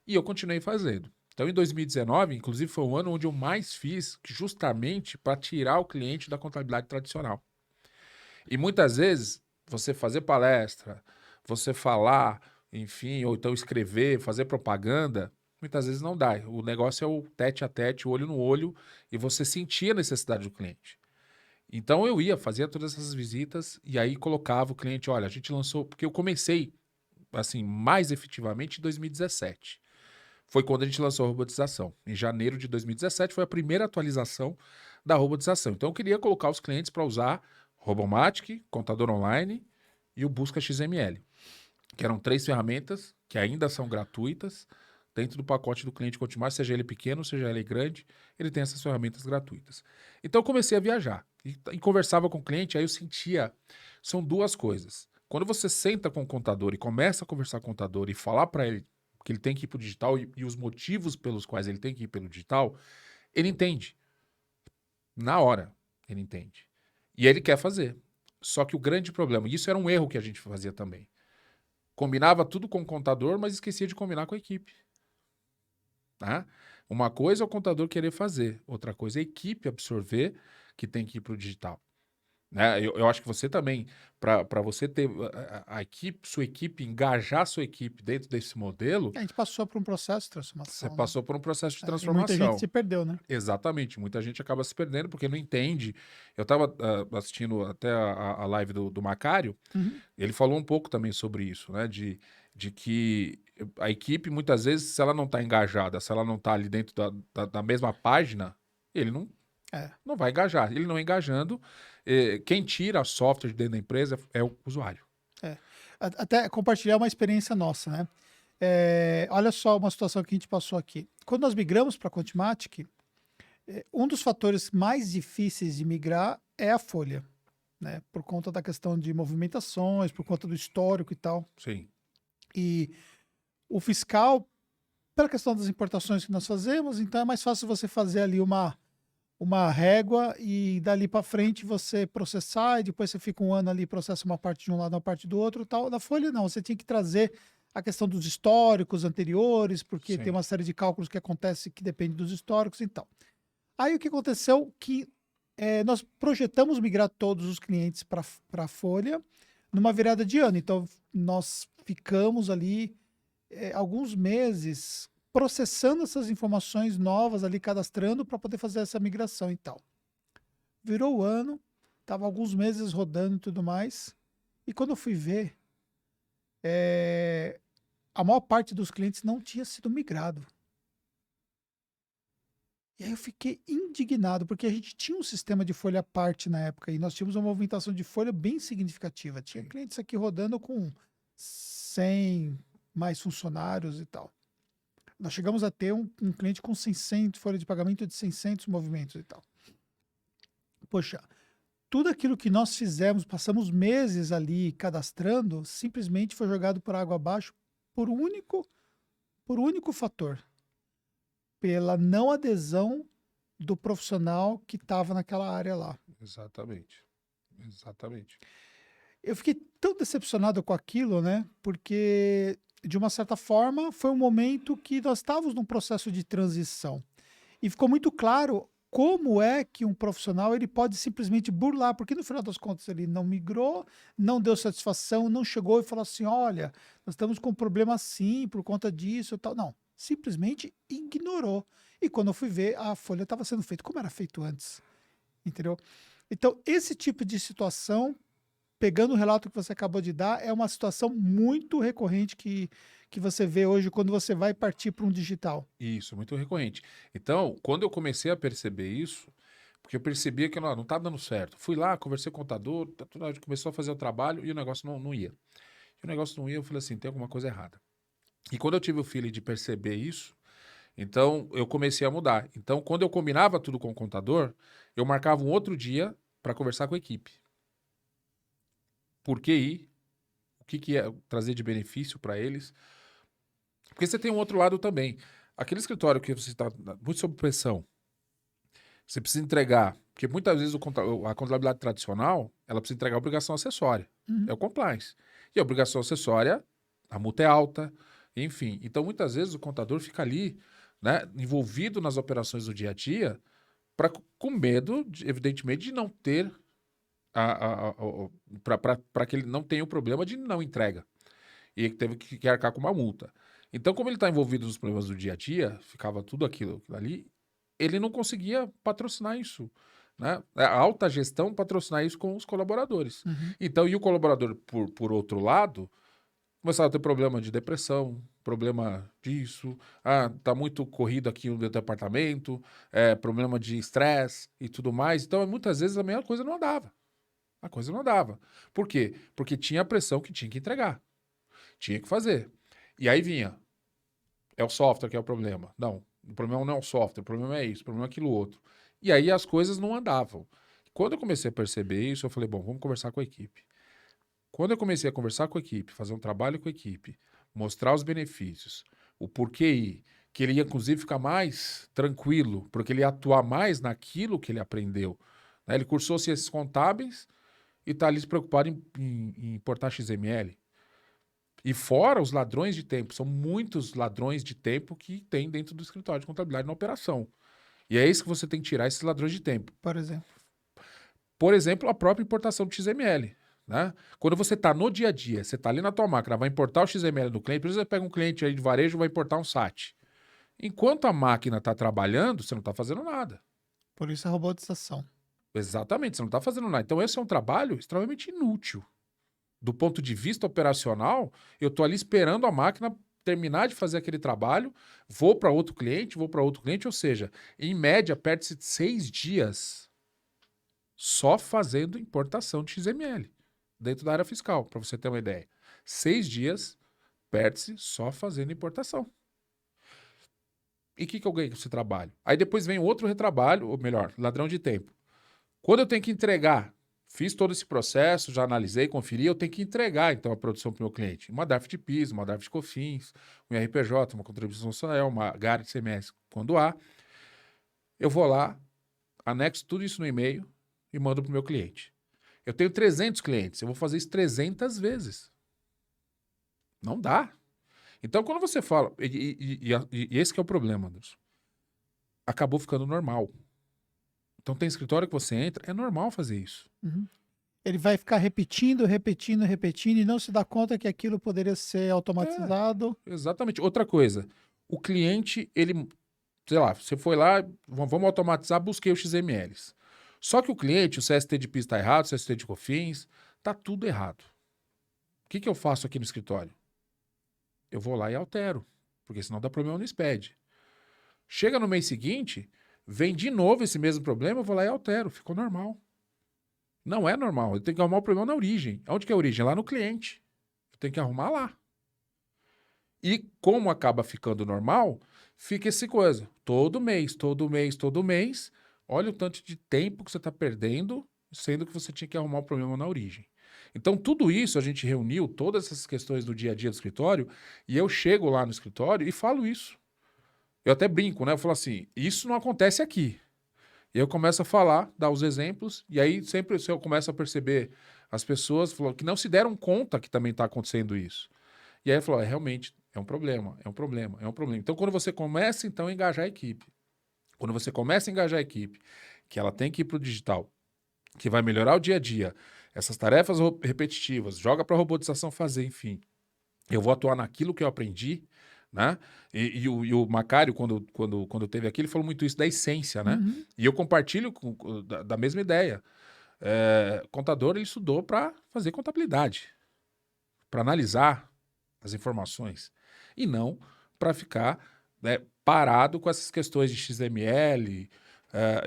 [SPEAKER 2] e eu continuei fazendo. Então em 2019, inclusive, foi o ano onde eu mais fiz, justamente para tirar o cliente da contabilidade tradicional. E muitas vezes, você fazer palestra, você falar, enfim, ou então escrever, fazer propaganda, muitas vezes não dá. O negócio é o tete a tete, o olho no olho, e você sentir a necessidade do cliente. Então eu ia, fazia todas essas visitas e aí colocava o cliente, olha, a gente lançou, porque eu comecei assim mais efetivamente em 2017. Foi quando a gente lançou a robotização. Em janeiro de 2017 foi a primeira atualização da robotização. Então eu queria colocar os clientes para usar Robomatic, Contador Online e o Busca XML, que eram três ferramentas que ainda são gratuitas dentro do pacote do cliente Contimar, seja ele pequeno, seja ele grande, ele tem essas ferramentas gratuitas. Então eu comecei a viajar e conversava com o cliente, aí eu sentia, são duas coisas. Quando você senta com o contador e começa a conversar com o contador e falar para ele que ele tem que ir para o digital e os motivos pelos quais ele tem que ir pelo digital, ele entende. Na hora, ele entende. E ele quer fazer. Só que o grande problema, e isso era um erro que a gente fazia também. Combinava tudo com o contador, mas esquecia de combinar com a equipe. Tá? Uma coisa é o contador querer fazer, outra coisa é a equipe absorver que tem que ir para o digital. Né? Eu acho que você também, para você ter a equipe, sua equipe, engajar sua equipe dentro desse modelo,
[SPEAKER 1] A gente passou por um processo de
[SPEAKER 2] você
[SPEAKER 1] transformação, né?
[SPEAKER 2] passou por um processo de
[SPEAKER 1] E muita gente
[SPEAKER 2] transformação.
[SPEAKER 1] se perdeu, né?
[SPEAKER 2] Exatamente, muita gente acaba se perdendo porque não entende. Eu estava assistindo até a live do Macário,
[SPEAKER 1] Uhum.
[SPEAKER 2] ele falou um pouco também sobre isso, né? De que a equipe, muitas vezes, se ela não está engajada, se ela não está ali dentro da mesma página, ele
[SPEAKER 1] É.
[SPEAKER 2] não vai engajar. Ele não engajando, quem tira software de dentro da empresa é o usuário.
[SPEAKER 1] É. Até compartilhar uma experiência nossa, né? Olha só uma situação que a gente passou aqui. Quando nós migramos para a Contimatic, um dos fatores mais difíceis de migrar é a folha, né? Por conta da questão de movimentações, por conta do histórico e tal.
[SPEAKER 2] Sim,
[SPEAKER 1] E o fiscal, pela questão das importações que nós fazemos, então é mais fácil você fazer ali uma régua e dali para frente você processar e depois você fica um ano ali, processa uma parte de um lado, uma parte do outro, tal. Na folha não, você tinha que trazer a questão dos históricos anteriores, porque tem
[SPEAKER 2] sim,
[SPEAKER 1] uma série de cálculos que acontece que depende dos históricos e tal. Aí o que aconteceu que nós projetamos migrar todos os clientes para a folha numa virada de ano. Então nós ficamos ali alguns meses processando essas informações novas ali, cadastrando para poder fazer essa migração e tal. Virou o ano, tava alguns meses rodando e tudo mais. E quando eu fui ver, a maior parte dos clientes não tinha sido migrado. E aí eu fiquei indignado, porque a gente tinha um sistema de folha à parte na época e nós tínhamos uma movimentação de folha bem significativa. Tinha
[SPEAKER 2] sim.
[SPEAKER 1] clientes aqui rodando com 100 mais funcionários e tal. Nós chegamos a ter um cliente com 600, folha de pagamento de 600 movimentos e tal. Poxa, tudo aquilo que nós fizemos, passamos meses ali cadastrando, simplesmente foi jogado por água abaixo por um único fator. Pela não adesão do profissional que estava naquela área lá.
[SPEAKER 2] Exatamente. Exatamente.
[SPEAKER 1] Eu fiquei tão decepcionado com aquilo, né? Porque, de uma certa forma, foi um momento que nós estávamos num processo de transição. E ficou muito claro como é que um profissional ele pode simplesmente burlar, porque no final das contas ele não migrou, não deu satisfação, não chegou e falou assim: olha, nós estamos com um problema assim por conta disso e tal. Não, simplesmente ignorou. E quando eu fui ver, a folha estava sendo feita como era feito antes, entendeu? Então, esse tipo de situação, pegando o relato que você acabou de dar, é uma situação muito recorrente que você vê hoje quando você vai partir para um digital.
[SPEAKER 2] Isso, muito recorrente. Então, quando eu comecei a perceber isso, porque eu percebia que não tá dando certo. Fui lá, conversei com o contador, a gente começou a fazer o trabalho e o negócio não ia. E o negócio não ia, eu falei assim, tem alguma coisa errada. E quando eu tive o feeling de perceber isso, então eu comecei a mudar. Então, quando eu combinava tudo com o contador, eu marcava um outro dia para conversar com a equipe. Por que ir? O que ia trazer de benefício para eles? Porque você tem um outro lado também. Aquele escritório que você está muito sob pressão, você precisa entregar, porque muitas vezes a contabilidade tradicional, ela precisa entregar a obrigação acessória,
[SPEAKER 1] Uhum.
[SPEAKER 2] é o compliance. E a obrigação acessória, a multa é alta, enfim. Então, muitas vezes o contador fica ali, né, envolvido nas operações do dia a dia, com medo, evidentemente, de não ter, para que ele não tenha o problema de não entrega. E ele teve que arcar com uma multa. Então, como ele está envolvido nos problemas do dia a dia, ficava tudo aquilo ali, ele não conseguia patrocinar isso, né? A alta gestão patrocinar isso com os colaboradores.
[SPEAKER 1] Uhum.
[SPEAKER 2] Então, e o colaborador, por outro lado, começava a ter problema de depressão, problema disso, tá muito corrido aqui no meu departamento, problema de estresse e tudo mais. Então, muitas vezes a mesma coisa não andava. A coisa não andava. Por quê? Porque tinha a pressão que tinha que entregar. Tinha que fazer. E aí vinha, é o software que é o problema. Não, o problema não é o software, o problema é isso, o problema é aquilo outro. E aí as coisas não andavam. Quando eu comecei a perceber isso, eu falei, bom, vamos conversar com a equipe. Quando eu comecei a conversar com a equipe, fazer um trabalho com a equipe, mostrar os benefícios, o porquê ir, que ele ia inclusive ficar mais tranquilo, porque ele ia atuar mais naquilo que ele aprendeu. Né? Ele cursou ciências contábeis e está ali se preocupado em importar XML. E fora os ladrões de tempo, são muitos ladrões de tempo que tem dentro do escritório de contabilidade na operação. E é isso que você tem que tirar, esses ladrões de tempo.
[SPEAKER 1] Por exemplo.
[SPEAKER 2] Por exemplo, a própria importação de XML. Né? Quando você está no dia a dia, você está ali na tua máquina, vai importar o XML do cliente, por exemplo, você pega um cliente aí de varejo e vai importar um SAT. Enquanto a máquina está trabalhando, você não está fazendo nada.
[SPEAKER 1] Por isso a robotização.
[SPEAKER 2] Exatamente, você não está fazendo nada. Então esse é um trabalho extremamente inútil. Do ponto de vista operacional, eu estou ali esperando a máquina terminar de fazer aquele trabalho, vou para outro cliente, ou seja, em média, perde-se 6 dias só fazendo importação de XML dentro da área fiscal, para você ter uma ideia. 6 dias perde-se só fazendo importação. E o que eu ganhei com esse trabalho? Aí depois vem outro retrabalho, ou melhor, ladrão de tempo. Quando eu tenho que entregar, fiz todo esse processo, já analisei, conferi, eu tenho que entregar, então, a produção para o meu cliente. Uma DARF de PIS, uma DARF de COFINS, um RPJ, uma contribuição social, uma GAR de CMS, quando há. Eu vou lá, anexo tudo isso no e-mail e mando para o meu cliente. Eu tenho 300 clientes, eu vou fazer isso 300 vezes. Não dá. Então, quando você fala... E esse que é o problema, Anderson. Acabou ficando normal. Então, tem escritório que você entra, é normal fazer isso.
[SPEAKER 1] Uhum. Ele vai ficar repetindo, repetindo, repetindo e não se dá conta que aquilo poderia ser automatizado.
[SPEAKER 2] Exatamente. Outra coisa, o cliente, ele, sei lá, você foi lá, vamos automatizar, busquei os XMLs. Só que o cliente, o CST de PIS está errado, o CST de COFINS, está tudo errado. O que eu faço aqui no escritório? Eu vou lá e altero, porque senão dá problema no SPED. Chega no mês seguinte, vem de novo esse mesmo problema, eu vou lá e altero, ficou normal. Não é normal, eu tenho que arrumar o problema na origem. Onde que é a origem? Lá no cliente. Eu tenho que arrumar lá. E como acaba ficando normal, fica essa coisa. Todo mês, olha o tanto de tempo que você está perdendo, sendo que você tinha que arrumar o problema na origem. Então, tudo isso a gente reuniu, todas essas questões do dia a dia do escritório, e eu chego lá no escritório e falo isso. Eu até brinco, né? Eu falo assim, isso não acontece aqui. E aí eu começo a falar, dar os exemplos, e aí sempre eu começo a perceber as pessoas que não se deram conta que também está acontecendo isso. E aí eu falo, realmente, é um problema, é um problema, é um problema. Então, quando você começa, então, a engajar a equipe, quando você começa a engajar a equipe, que ela tem que ir para o digital, que vai melhorar o dia a dia, essas tarefas repetitivas, joga para a robotização fazer, enfim. Eu vou atuar naquilo que eu aprendi, né? E o Macário, quando teve aqui, ele falou muito isso da essência, né?
[SPEAKER 1] Uhum.
[SPEAKER 2] E eu compartilho da mesma ideia. Contador, ele estudou para fazer contabilidade, para analisar as informações, e não para ficar, né, parado com essas questões de XML,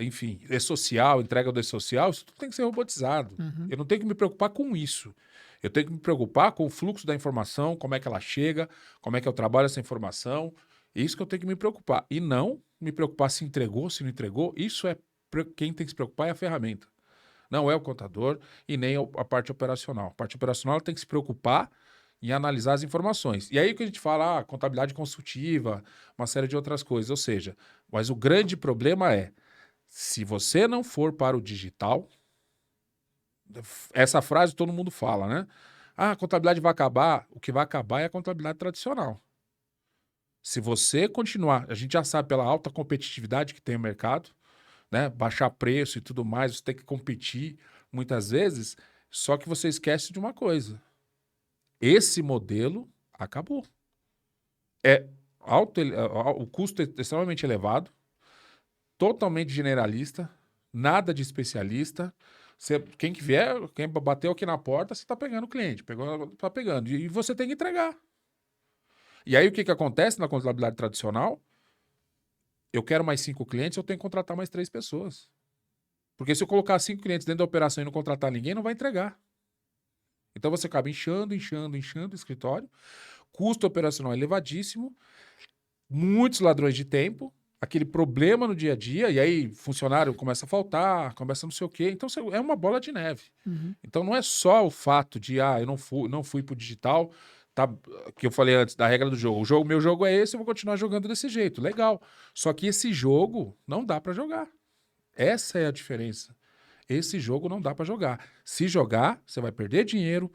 [SPEAKER 2] enfim, e-social, entrega do e-social, isso tudo tem que ser robotizado.
[SPEAKER 1] Uhum.
[SPEAKER 2] Eu não tenho que me preocupar com isso. Eu tenho que me preocupar com o fluxo da informação, como é que ela chega, como é que eu trabalho essa informação. Isso que eu tenho que me preocupar. E não me preocupar se entregou, se não entregou. Isso quem tem que se preocupar é a ferramenta. Não é o contador e nem a parte operacional. A parte operacional ela tem que se preocupar em analisar as informações. E aí que a gente fala, contabilidade consultiva, uma série de outras coisas. Ou seja, mas o grande problema é, se você não for para o digital, essa frase todo mundo fala, né? Ah, a contabilidade vai acabar. O que vai acabar é a contabilidade tradicional. Se você continuar, a gente já sabe pela alta competitividade que tem o mercado, né? Baixar preço e tudo mais, você tem que competir muitas vezes, só que você esquece de uma coisa. Esse modelo acabou. É o custo é extremamente elevado, totalmente generalista, nada de especialista. Quem que vier, quem bateu aqui na porta, você está pegando o cliente, tá pegando. E você tem que entregar. E aí o que acontece na contabilidade tradicional? Eu quero mais 5 clientes, eu tenho que contratar mais 3 pessoas. Porque se eu colocar 5 clientes dentro da operação e não contratar ninguém, não vai entregar. Então você acaba inchando o escritório, custo operacional elevadíssimo, muitos ladrões de tempo, aquele problema no dia a dia, e aí funcionário começa a faltar, começa não sei o quê. Então é uma bola de neve.
[SPEAKER 1] Uhum.
[SPEAKER 2] Então não é só o fato de, eu não fui pro digital, tá, que eu falei antes da regra do jogo. Meu jogo é esse, eu vou continuar jogando desse jeito. Legal. Só que esse jogo não dá para jogar. Essa é a diferença. Esse jogo não dá para jogar. Se jogar, você vai perder dinheiro,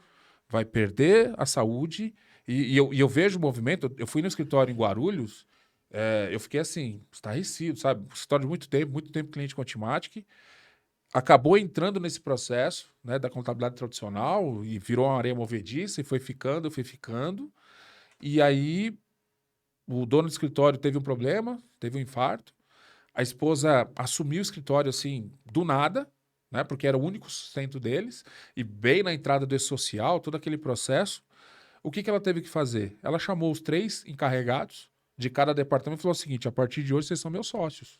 [SPEAKER 2] vai perder a saúde. E eu vejo o movimento. Eu fui no escritório em Guarulhos, eu fiquei assim, estarrecido, sabe? Escritório de muito tempo cliente com Automatic. Acabou entrando nesse processo, né, da contabilidade tradicional e virou uma areia movediça e foi ficando, foi ficando. E aí o dono do escritório teve um problema, teve um infarto. A esposa assumiu o escritório assim, do nada, né? Porque era o único sustento deles, e bem na entrada do E-Social, todo aquele processo. O que ela teve que fazer? Ela chamou os 3 encarregados de cada departamento e falou o seguinte: a partir de hoje vocês são meus sócios.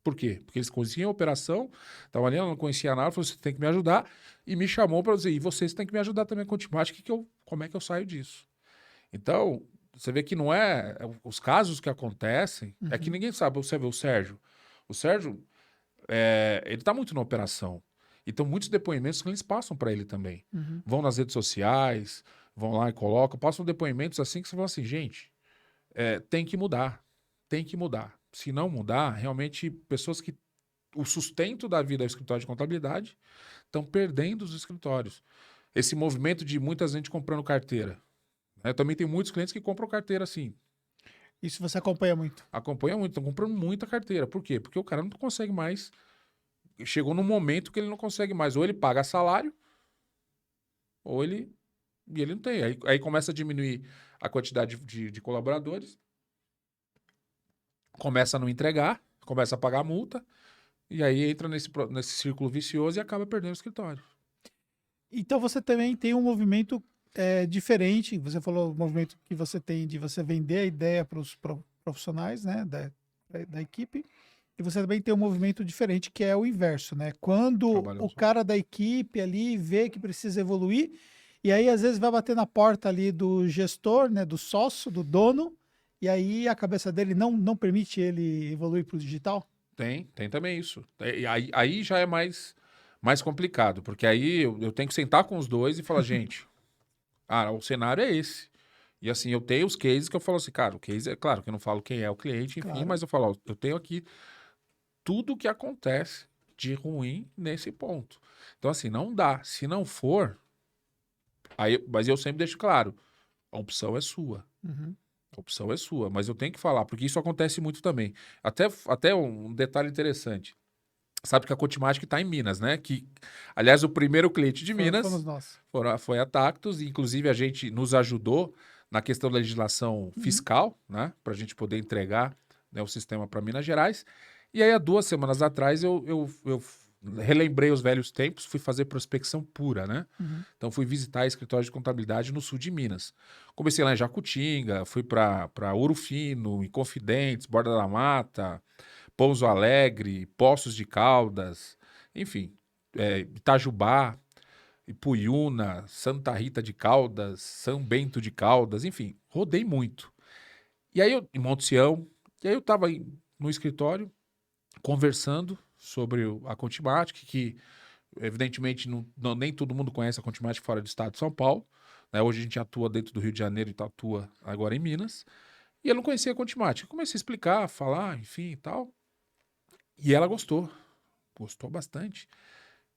[SPEAKER 2] Por quê? Porque eles conheciam a operação, estavam ali, ela não conhecia nada, falou: você tem que me ajudar, e me chamou para dizer: e vocês têm que me ajudar também com a Ultimate, como é que eu saio disso? Então, você vê que não é. Os casos que acontecem, é que
[SPEAKER 1] Uhum.
[SPEAKER 2] ninguém sabe. Você vê o Sérgio. O Sérgio, ele está muito na operação. Então, muitos depoimentos que eles passam para ele também.
[SPEAKER 1] Uhum.
[SPEAKER 2] Vão nas redes sociais, vão lá e colocam, passam depoimentos assim que você fala assim, gente, tem que mudar. Tem que mudar. Se não mudar, realmente, pessoas que o sustento da vida é o escritório de contabilidade estão perdendo os escritórios. Esse movimento de muita gente comprando carteira. Né? Também tem muitos clientes que compram carteira assim.
[SPEAKER 1] Isso você acompanha muito.
[SPEAKER 2] Acompanha muito, estão comprando muita carteira. Por quê? Porque o cara não consegue mais. Chegou num momento que ele não consegue mais. Ou ele paga salário, ou ele. E ele não tem. Aí começa a diminuir a quantidade de colaboradores, começa a não entregar, começa a pagar multa, e aí entra nesse círculo vicioso e acaba perdendo o escritório.
[SPEAKER 1] Então você também tem um movimento diferente. Você falou o movimento que você tem de você vender a ideia para os profissionais, né, da equipe. E você também tem um movimento diferente que é o inverso, né? Quando
[SPEAKER 2] Trabalhando
[SPEAKER 1] o
[SPEAKER 2] só.
[SPEAKER 1] cara da equipe ali vê que precisa evoluir, e aí às vezes vai bater na porta ali do gestor, né, do sócio, do dono, e aí a cabeça dele não permite ele evoluir para o digital.
[SPEAKER 2] Tem também isso. E aí já é mais complicado, porque aí eu tenho que sentar com os dois e falar, gente, o cenário é esse. E assim, eu tenho os cases que eu falo assim, cara, o case é claro que eu não falo quem é o cliente, enfim,
[SPEAKER 1] Claro.
[SPEAKER 2] mas eu falo, ó, eu tenho aqui tudo que acontece de ruim nesse ponto. Então, assim, não dá. Se não for, mas eu sempre deixo claro, a opção é sua.
[SPEAKER 1] Uhum.
[SPEAKER 2] A opção é sua, mas eu tenho que falar, porque isso acontece muito também. Até um detalhe interessante. Sabe que a Cotimatic está em Minas, né? Que, aliás, o primeiro cliente de
[SPEAKER 1] Fomos
[SPEAKER 2] Minas
[SPEAKER 1] nós.
[SPEAKER 2] foi a Tactus, e inclusive a gente nos ajudou na questão da legislação fiscal, né? Para a gente poder entregar, né, o sistema para Minas Gerais. E aí, há 2 semanas atrás, eu relembrei os velhos tempos, fui fazer prospecção pura, né?
[SPEAKER 1] Uhum.
[SPEAKER 2] Então, fui visitar escritórios de contabilidade no sul de Minas. Comecei lá em Jacutinga, fui para Ouro Fino, Inconfidentes, Borda da Mata, Pouso Alegre, Poços de Caldas, enfim, Itajubá, Ipuiuna, Santa Rita de Caldas, São Bento de Caldas, enfim, rodei muito. E aí em Monte Sião, e aí eu estava no escritório conversando sobre a Contimatic, que evidentemente nem todo mundo conhece a Contimatic fora do estado de São Paulo, né? Hoje a gente atua dentro do Rio de Janeiro e atua agora em Minas, e eu não conhecia a Contimatic. Eu comecei a explicar, falar, enfim e tal, e ela gostou bastante,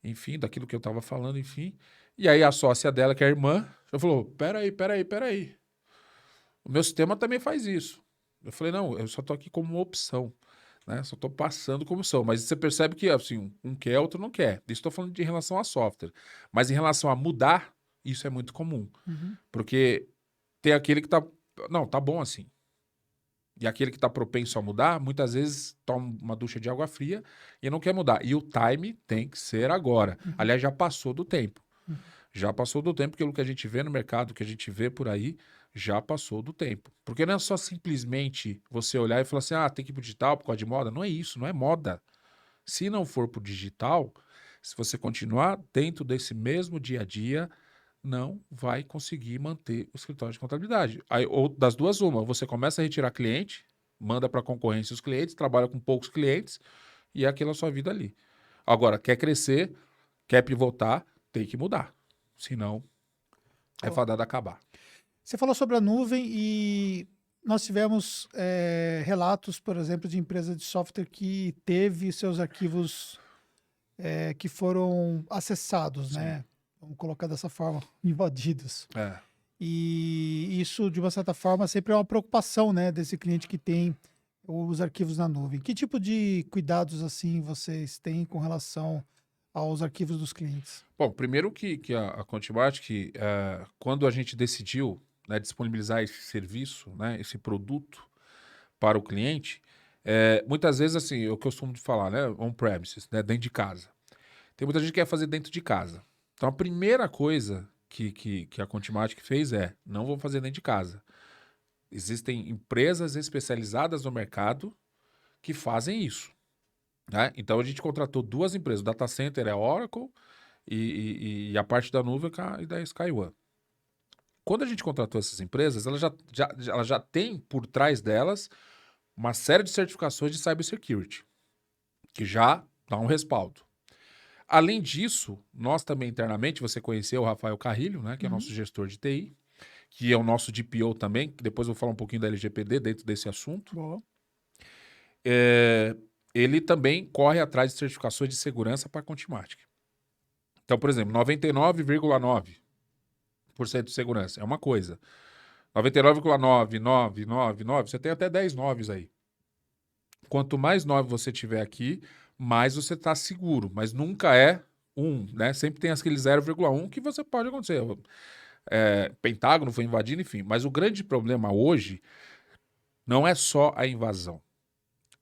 [SPEAKER 2] enfim, daquilo que eu estava falando, enfim. E aí a sócia dela, que é a irmã, já falou, peraí. O meu sistema também faz isso. Eu falei, não, eu só tô aqui como uma opção, né? Só tô passando como opção. Mas você percebe que, assim, um quer, outro não quer. Isso estou falando de relação a software. Mas em relação a mudar, isso é muito comum.
[SPEAKER 1] Uhum.
[SPEAKER 2] Porque tem aquele que tá, não, tá bom assim. E aquele que está propenso a mudar, muitas vezes toma uma ducha de água fria e não quer mudar. E o time tem que ser agora.
[SPEAKER 1] Uhum.
[SPEAKER 2] Aliás, já passou do tempo.
[SPEAKER 1] Uhum.
[SPEAKER 2] Já passou do tempo, aquilo que a gente vê no mercado, que a gente vê por aí, já passou do tempo. Porque não é só simplesmente você olhar e falar assim, ah, tem que ir pro digital por causa de moda. Não é isso, não é moda. Se não for pro digital, se você continuar dentro desse mesmo dia a dia, não vai conseguir manter o escritório de contabilidade. Aí, ou das duas, uma, você começa a retirar cliente, manda para a concorrência os clientes, trabalha com poucos clientes e é aquela sua vida ali. Agora, quer crescer, quer pivotar, tem que mudar. Senão, é
[SPEAKER 1] Ó,
[SPEAKER 2] fadado a acabar.
[SPEAKER 1] você falou sobre a nuvem e nós tivemos relatos, por exemplo, de empresa de software que teve seus arquivos que foram acessados,
[SPEAKER 2] Sim.
[SPEAKER 1] né? Vamos colocar dessa forma, invadidos.
[SPEAKER 2] É.
[SPEAKER 1] E isso, de uma certa forma, sempre é uma preocupação, né, desse cliente que tem os arquivos na nuvem. Que tipo de cuidados, assim, vocês têm com relação aos arquivos dos clientes?
[SPEAKER 2] Bom, primeiro que a Contimatic, quando a gente decidiu, né, disponibilizar esse serviço, né, esse produto para o cliente, muitas vezes, assim, eu costumo falar, né, on-premises, né, dentro de casa. Tem muita gente que quer fazer dentro de casa. Então, a primeira coisa que a Contimatic fez não vou fazer dentro de casa. Existem empresas especializadas no mercado que fazem isso, né? Então, a gente contratou 2 empresas. O data center é a Oracle e a parte da nuvem é da SkyOne. Quando a gente contratou essas empresas, elas já têm por trás delas uma série de certificações de cybersecurity, que já dá um respaldo. Além disso, nós também internamente, você conheceu o Rafael Carrilho, né, que é nosso gestor de TI, que é o nosso DPO também, que depois eu vou falar um pouquinho da LGPD dentro desse assunto.
[SPEAKER 1] Boa.
[SPEAKER 2] Ele também corre atrás de certificações de segurança para a Contimatic. Então, por exemplo, 99,9% de segurança é uma coisa. 99,9999, você tem até 10 noves aí. Quanto mais 9 você tiver aqui, mais você está seguro, mas nunca é 1, né? Sempre tem aquele 0,1 que você pode acontecer. Pentágono foi invadido, enfim. Mas o grande problema hoje não é só a invasão.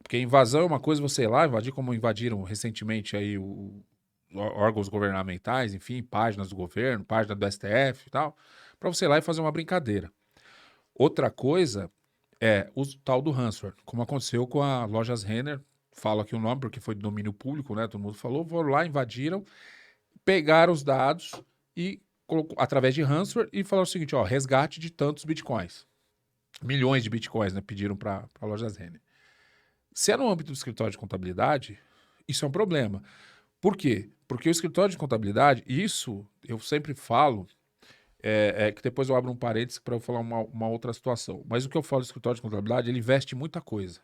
[SPEAKER 2] Porque invasão é uma coisa, você ir lá invadir, como invadiram recentemente aí órgãos governamentais, enfim, páginas do governo, página do STF e tal, para você ir lá e fazer uma brincadeira. Outra coisa é o tal do ransomware, como aconteceu com a Lojas Renner, falo aqui o nome porque foi de domínio público, né? Todo mundo falou, foram lá, invadiram, pegaram os dados e colocou através de ransomware e falaram o seguinte, ó, resgate de tantos bitcoins. Milhões de bitcoins, né? Pediram para a Lojas Renner. Se é no âmbito do escritório de contabilidade, isso é um problema. Por quê? Porque o escritório de contabilidade, isso eu sempre falo, que depois eu abro um parênteses para eu falar uma outra situação. Mas o que eu falo do escritório de contabilidade, ele investe em muita coisa.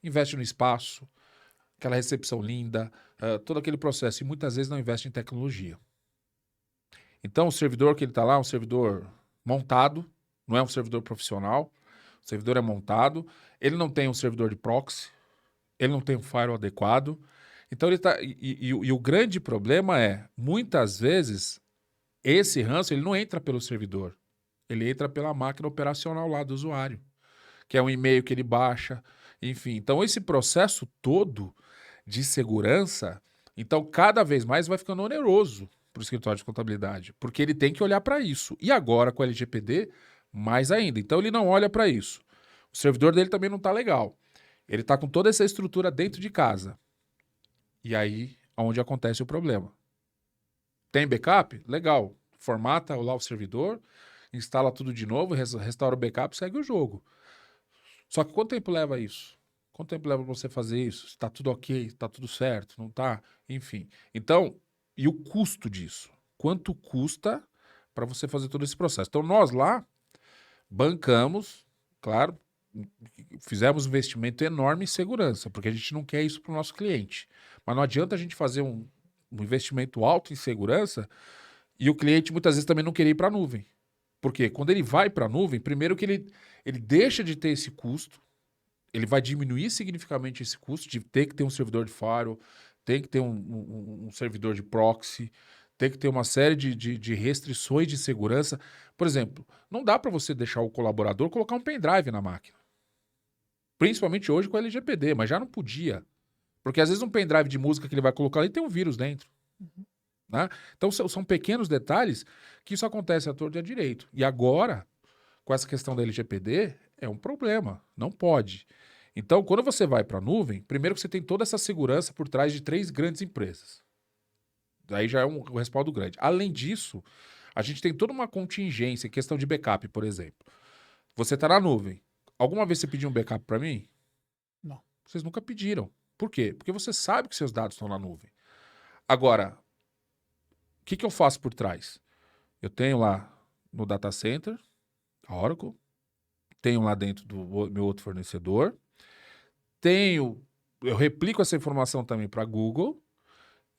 [SPEAKER 2] Investe no espaço, aquela recepção linda, todo aquele processo, e muitas vezes não investe em tecnologia. Então, o servidor que ele está lá é um servidor montado, não é um servidor profissional, o servidor é montado, ele não tem um servidor de proxy, ele não tem um firewall adequado. Então, ele tá, e o grande problema é, muitas vezes, esse ransom ele não entra pelo servidor, ele entra pela máquina operacional lá do usuário, que é um e-mail que ele baixa, enfim. Então, esse processo todo de segurança, então, cada vez mais vai ficando oneroso para o escritório de contabilidade, porque ele tem que olhar para isso. E agora, com o LGPD, mais ainda. Então, ele não olha para isso. O servidor dele também não está legal. Ele está com toda essa estrutura dentro de casa. E aí, onde acontece o problema. Tem backup? Legal. Formata lá o servidor, instala tudo de novo, restaura o backup, segue o jogo. Só que quanto tempo leva isso? Quanto tempo leva para você fazer isso? Está tudo ok? Está tudo certo? Não está? Enfim. Então, e o custo disso? Quanto custa para você fazer todo esse processo? Então, nós lá bancamos, claro, fizemos um investimento enorme em segurança, porque a gente não quer isso para o nosso cliente. Mas não adianta a gente fazer um investimento alto em segurança e o cliente muitas vezes também não querer ir para a nuvem. Porque quando ele vai para a nuvem, primeiro que ele deixa de ter esse custo, ele vai diminuir significativamente esse custo de ter que ter um servidor de firewall, tem que ter um servidor de proxy, tem que ter uma série de restrições de segurança. Por exemplo, não dá para você deixar o colaborador colocar um pendrive na máquina. Principalmente hoje com a LGPD, mas já não podia. Porque às vezes um pendrive de música que ele vai colocar ali tem um vírus dentro. Né? Então são pequenos detalhes que isso acontece à torta e à direito. E agora, com essa questão da LGPD, é um problema. Não pode. Então, quando você vai para a nuvem, primeiro que você tem toda essa segurança por trás de 3 grandes empresas. Daí já é um respaldo grande. Além disso, a gente tem toda uma contingência, em questão de backup, por exemplo. Você está na nuvem. Alguma vez você pediu um backup para mim?
[SPEAKER 1] Não.
[SPEAKER 2] Vocês nunca pediram. Por quê? Porque você sabe que seus dados estão na nuvem. Agora, o que eu faço por trás? Eu tenho lá no data center, a Oracle, tenho lá dentro do meu outro fornecedor, eu replico essa informação também para Google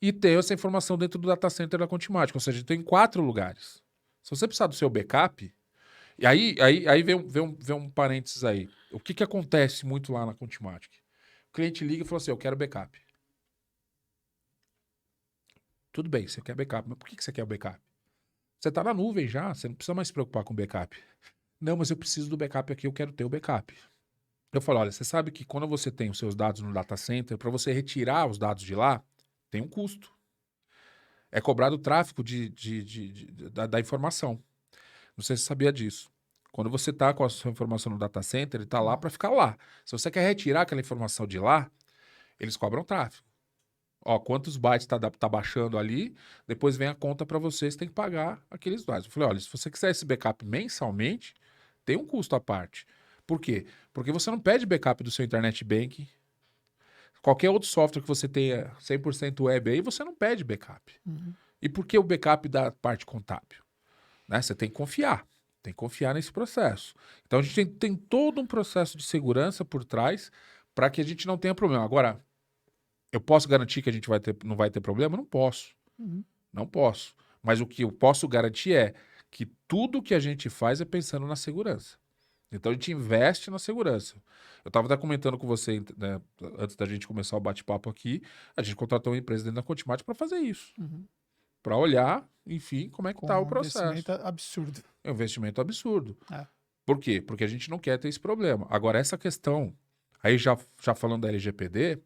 [SPEAKER 2] e tenho essa informação dentro do data center da Contimática, ou seja, eu tenho em 4 lugares. Se você precisar do seu backup, e aí vem um parênteses aí. O que acontece muito lá na Contimática? O cliente liga e fala assim, eu quero backup. Tudo bem, você quer backup, mas por que você quer o backup? Você está na nuvem já, você não precisa mais se preocupar com backup. Não, mas eu preciso do backup aqui, eu quero ter o backup. Eu falo, olha, você sabe que quando você tem os seus dados no data center, para você retirar os dados de lá, tem um custo. É cobrado o tráfego da informação. Não sei se você sabia disso. Quando você está com a sua informação no data center, ele está lá para ficar lá. Se você quer retirar aquela informação de lá, eles cobram tráfego. Ó, quantos bytes tá baixando ali, depois vem a conta para você tem que pagar aqueles dados. Eu falei, olha, se você quiser esse backup mensalmente, tem um custo à parte. Por quê? Porque você não pede backup do seu internet banking. Qualquer outro software que você tenha 100% web aí, você não pede backup. E por que o backup da parte contábil? Né? Você tem que confiar nesse processo. Então a gente tem todo um processo de segurança por trás para que a gente não tenha problema. Agora, eu posso garantir que a gente não vai ter problema? Não posso. Não posso. Mas o que eu posso garantir é que tudo que a gente faz é pensando na segurança. Então a gente investe na segurança. Eu estava até comentando com você, né, antes da gente começar o bate-papo aqui, a gente contratou uma empresa dentro da Contimate para fazer isso. Para olhar, enfim, como é que está o processo.
[SPEAKER 1] Um investimento absurdo.
[SPEAKER 2] É um investimento absurdo.
[SPEAKER 1] É.
[SPEAKER 2] Por quê? Porque a gente não quer ter esse problema. Agora, essa questão, aí já falando da LGPD,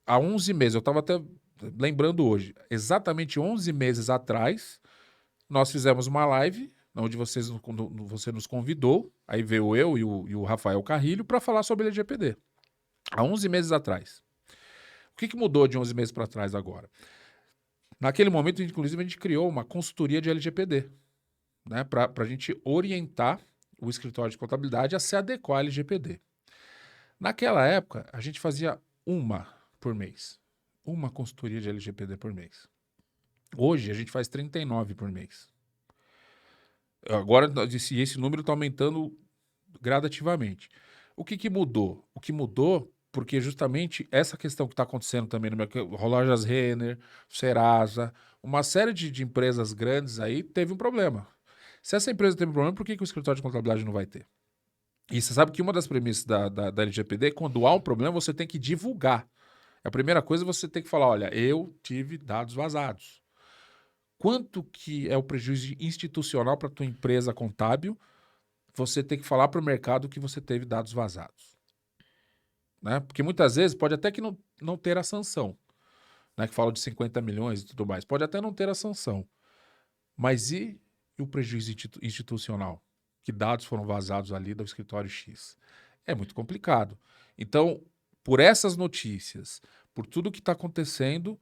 [SPEAKER 2] há 11 meses, eu estava até lembrando hoje, exatamente 11 meses atrás, nós fizemos uma live onde você nos convidou, aí veio eu e o Rafael Carrilho para falar sobre LGPD. Há 11 meses atrás. O que mudou de 11 meses para trás agora? Naquele momento, inclusive, a gente criou uma consultoria de LGPD, né, para a gente orientar o escritório de contabilidade a se adequar à LGPD. Naquela época, a gente fazia uma por mês. Uma consultoria de LGPD por mês. Hoje, a gente faz 39 por mês. Agora, esse número está aumentando gradativamente. O que mudou? O que mudou porque justamente essa questão que está acontecendo também no mercado, Lojas Renner, Serasa, uma série de empresas grandes aí teve um problema. Se essa empresa teve um problema, por que o escritório de contabilidade não vai ter? E você sabe que uma das premissas da LGPD, quando há um problema, você tem que divulgar. A primeira coisa você tem que falar, olha, eu tive dados vazados. Quanto que é o prejuízo institucional para a tua empresa contábil? Você tem que falar para o mercado que você teve dados vazados. Né? Porque muitas vezes pode até que não ter a sanção, né? Que fala de 50 milhões e tudo mais. Pode até não ter a sanção. Mas e o prejuízo institucional? Que dados foram vazados ali do escritório X? É muito complicado. Então, por essas notícias, por tudo que está acontecendo,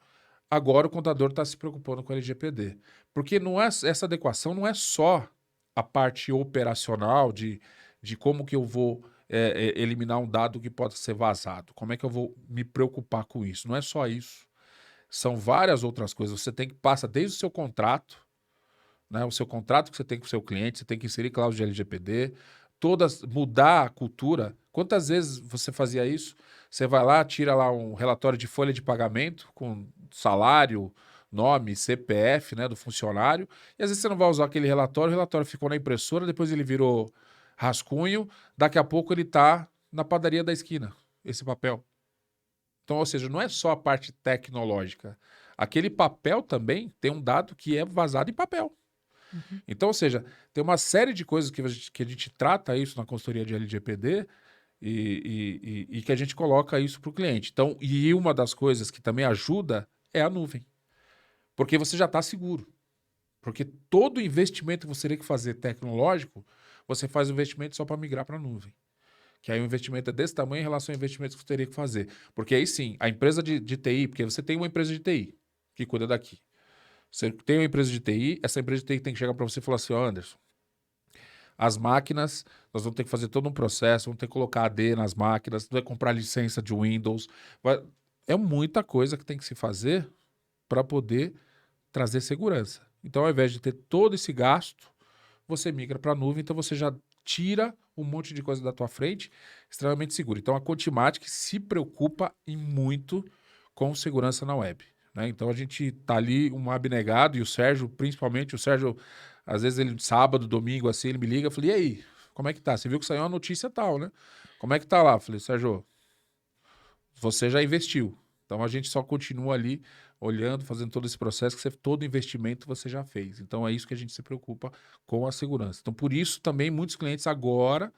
[SPEAKER 2] agora o contador está se preocupando com a LGPD. Porque essa adequação não é só a parte operacional de como que eu vou eliminar um dado que pode ser vazado. Como é que eu vou me preocupar com isso? Não é só isso. São várias outras coisas. Você tem que passar desde o seu contrato, né? O seu contrato que você tem com o seu cliente, você tem que inserir cláusula de LGPD, mudar a cultura. Quantas vezes você fazia isso? Você vai lá, tira lá um relatório de folha de pagamento com salário, nome, CPF, né, do funcionário, e às vezes você não vai usar aquele relatório, o relatório ficou na impressora, depois ele virou rascunho, daqui a pouco ele está na padaria da esquina, esse papel. Então, ou seja, não é só a parte tecnológica. Aquele papel também tem um dado que é vazado em papel. Então, ou seja, tem uma série de coisas que a gente trata isso na consultoria de LGPD e que a gente coloca isso para o cliente. Então, e uma das coisas que também ajuda é a nuvem. Porque você já está seguro. Porque todo investimento que você teria que fazer tecnológico, você faz o investimento só para migrar para a nuvem. Que aí o investimento é desse tamanho em relação a investimentos que você teria que fazer. Porque aí sim, a empresa de TI, porque você tem uma empresa de TI que cuida daqui. Você tem uma empresa de TI, essa empresa de TI tem que chegar para você e falar assim, ó, Anderson, as máquinas, nós vamos ter que fazer todo um processo, vamos ter que colocar AD nas máquinas, vai comprar licença de Windows. É muita coisa que tem que se fazer para poder trazer segurança. Então, ao invés de ter todo esse gasto, você migra para a nuvem, então você já tira um monte de coisa da tua frente, extremamente seguro. Então, a Contimatic se preocupa em muito com segurança na web. Né? Então, a gente tá ali um abnegado, e o Sérgio, principalmente, o Sérgio, às vezes ele, sábado, domingo, assim, ele me liga, eu falei, e aí, como é que tá? Você viu que saiu uma notícia tal, né? Como é que tá lá? Eu falei, Sérgio, você já investiu. Então, a gente só continua ali olhando, fazendo todo esse processo, todo investimento você já fez. Então, é isso que a gente se preocupa com a segurança. Então, por isso, também, muitos clientes agora,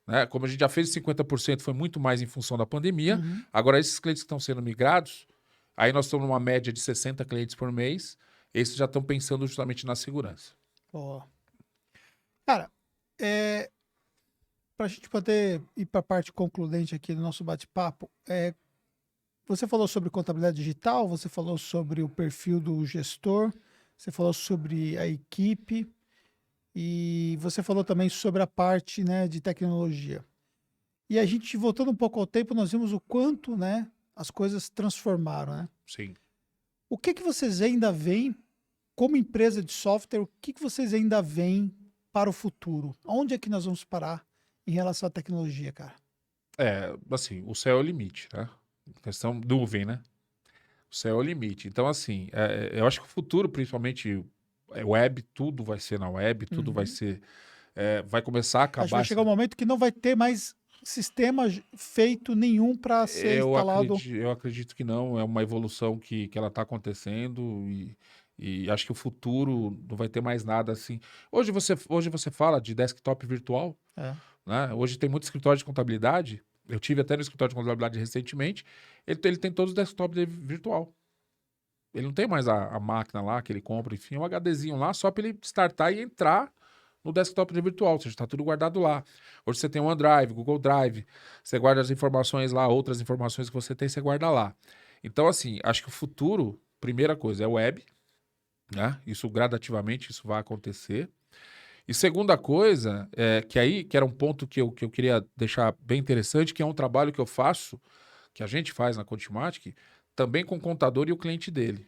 [SPEAKER 2] né, como a gente já fez 50%, foi muito mais em função da pandemia. Agora, esses clientes que estão sendo migrados, aí nós estamos numa média de 60 clientes por mês, esses já estão pensando justamente na segurança.
[SPEAKER 1] Ó. Cara, para a gente poder ir para a parte concludente aqui do nosso bate-papo, você falou sobre contabilidade digital, você falou sobre o perfil do gestor, você falou sobre a equipe e você falou também sobre a parte, né, de tecnologia. E a gente, voltando um pouco ao tempo, nós vimos o quanto, né, as coisas transformaram, né?
[SPEAKER 2] Sim.
[SPEAKER 1] O que vocês ainda veem como empresa de software? O que vocês ainda veem para o futuro? Onde é que nós vamos parar em relação à tecnologia, cara?
[SPEAKER 2] Assim, o céu é o limite, né? Questão nuvem, né? O céu é o limite. Então, assim, eu acho que o futuro, principalmente web, tudo vai ser na web, tudo vai ser... vai começar a
[SPEAKER 1] Acho que
[SPEAKER 2] acabar...
[SPEAKER 1] vai chegar um momento que não vai ter mais sistema feito nenhum para ser instalado.
[SPEAKER 2] Eu acredito que não, é uma evolução que ela está acontecendo e acho que o futuro não vai ter mais nada assim. Hoje você fala de desktop virtual, né? Hoje tem muito escritório de contabilidade, eu tive até no escritório de contabilidade recentemente, ele tem todos os desktops virtual. Ele não tem mais a máquina lá que ele compra, enfim, um HDzinho lá só para ele startar e entrar no desktop virtual, ou seja, está tudo guardado lá. Hoje você tem o OneDrive, Google Drive, você guarda as informações lá, outras informações que você tem, você guarda lá. Então, assim, acho que o futuro, primeira coisa, é web, né? Isso gradativamente, isso vai acontecer. E segunda coisa, que era um ponto que eu queria deixar bem interessante, que é um trabalho que eu faço, que a gente faz na Contimatic, também com o contador e o cliente dele.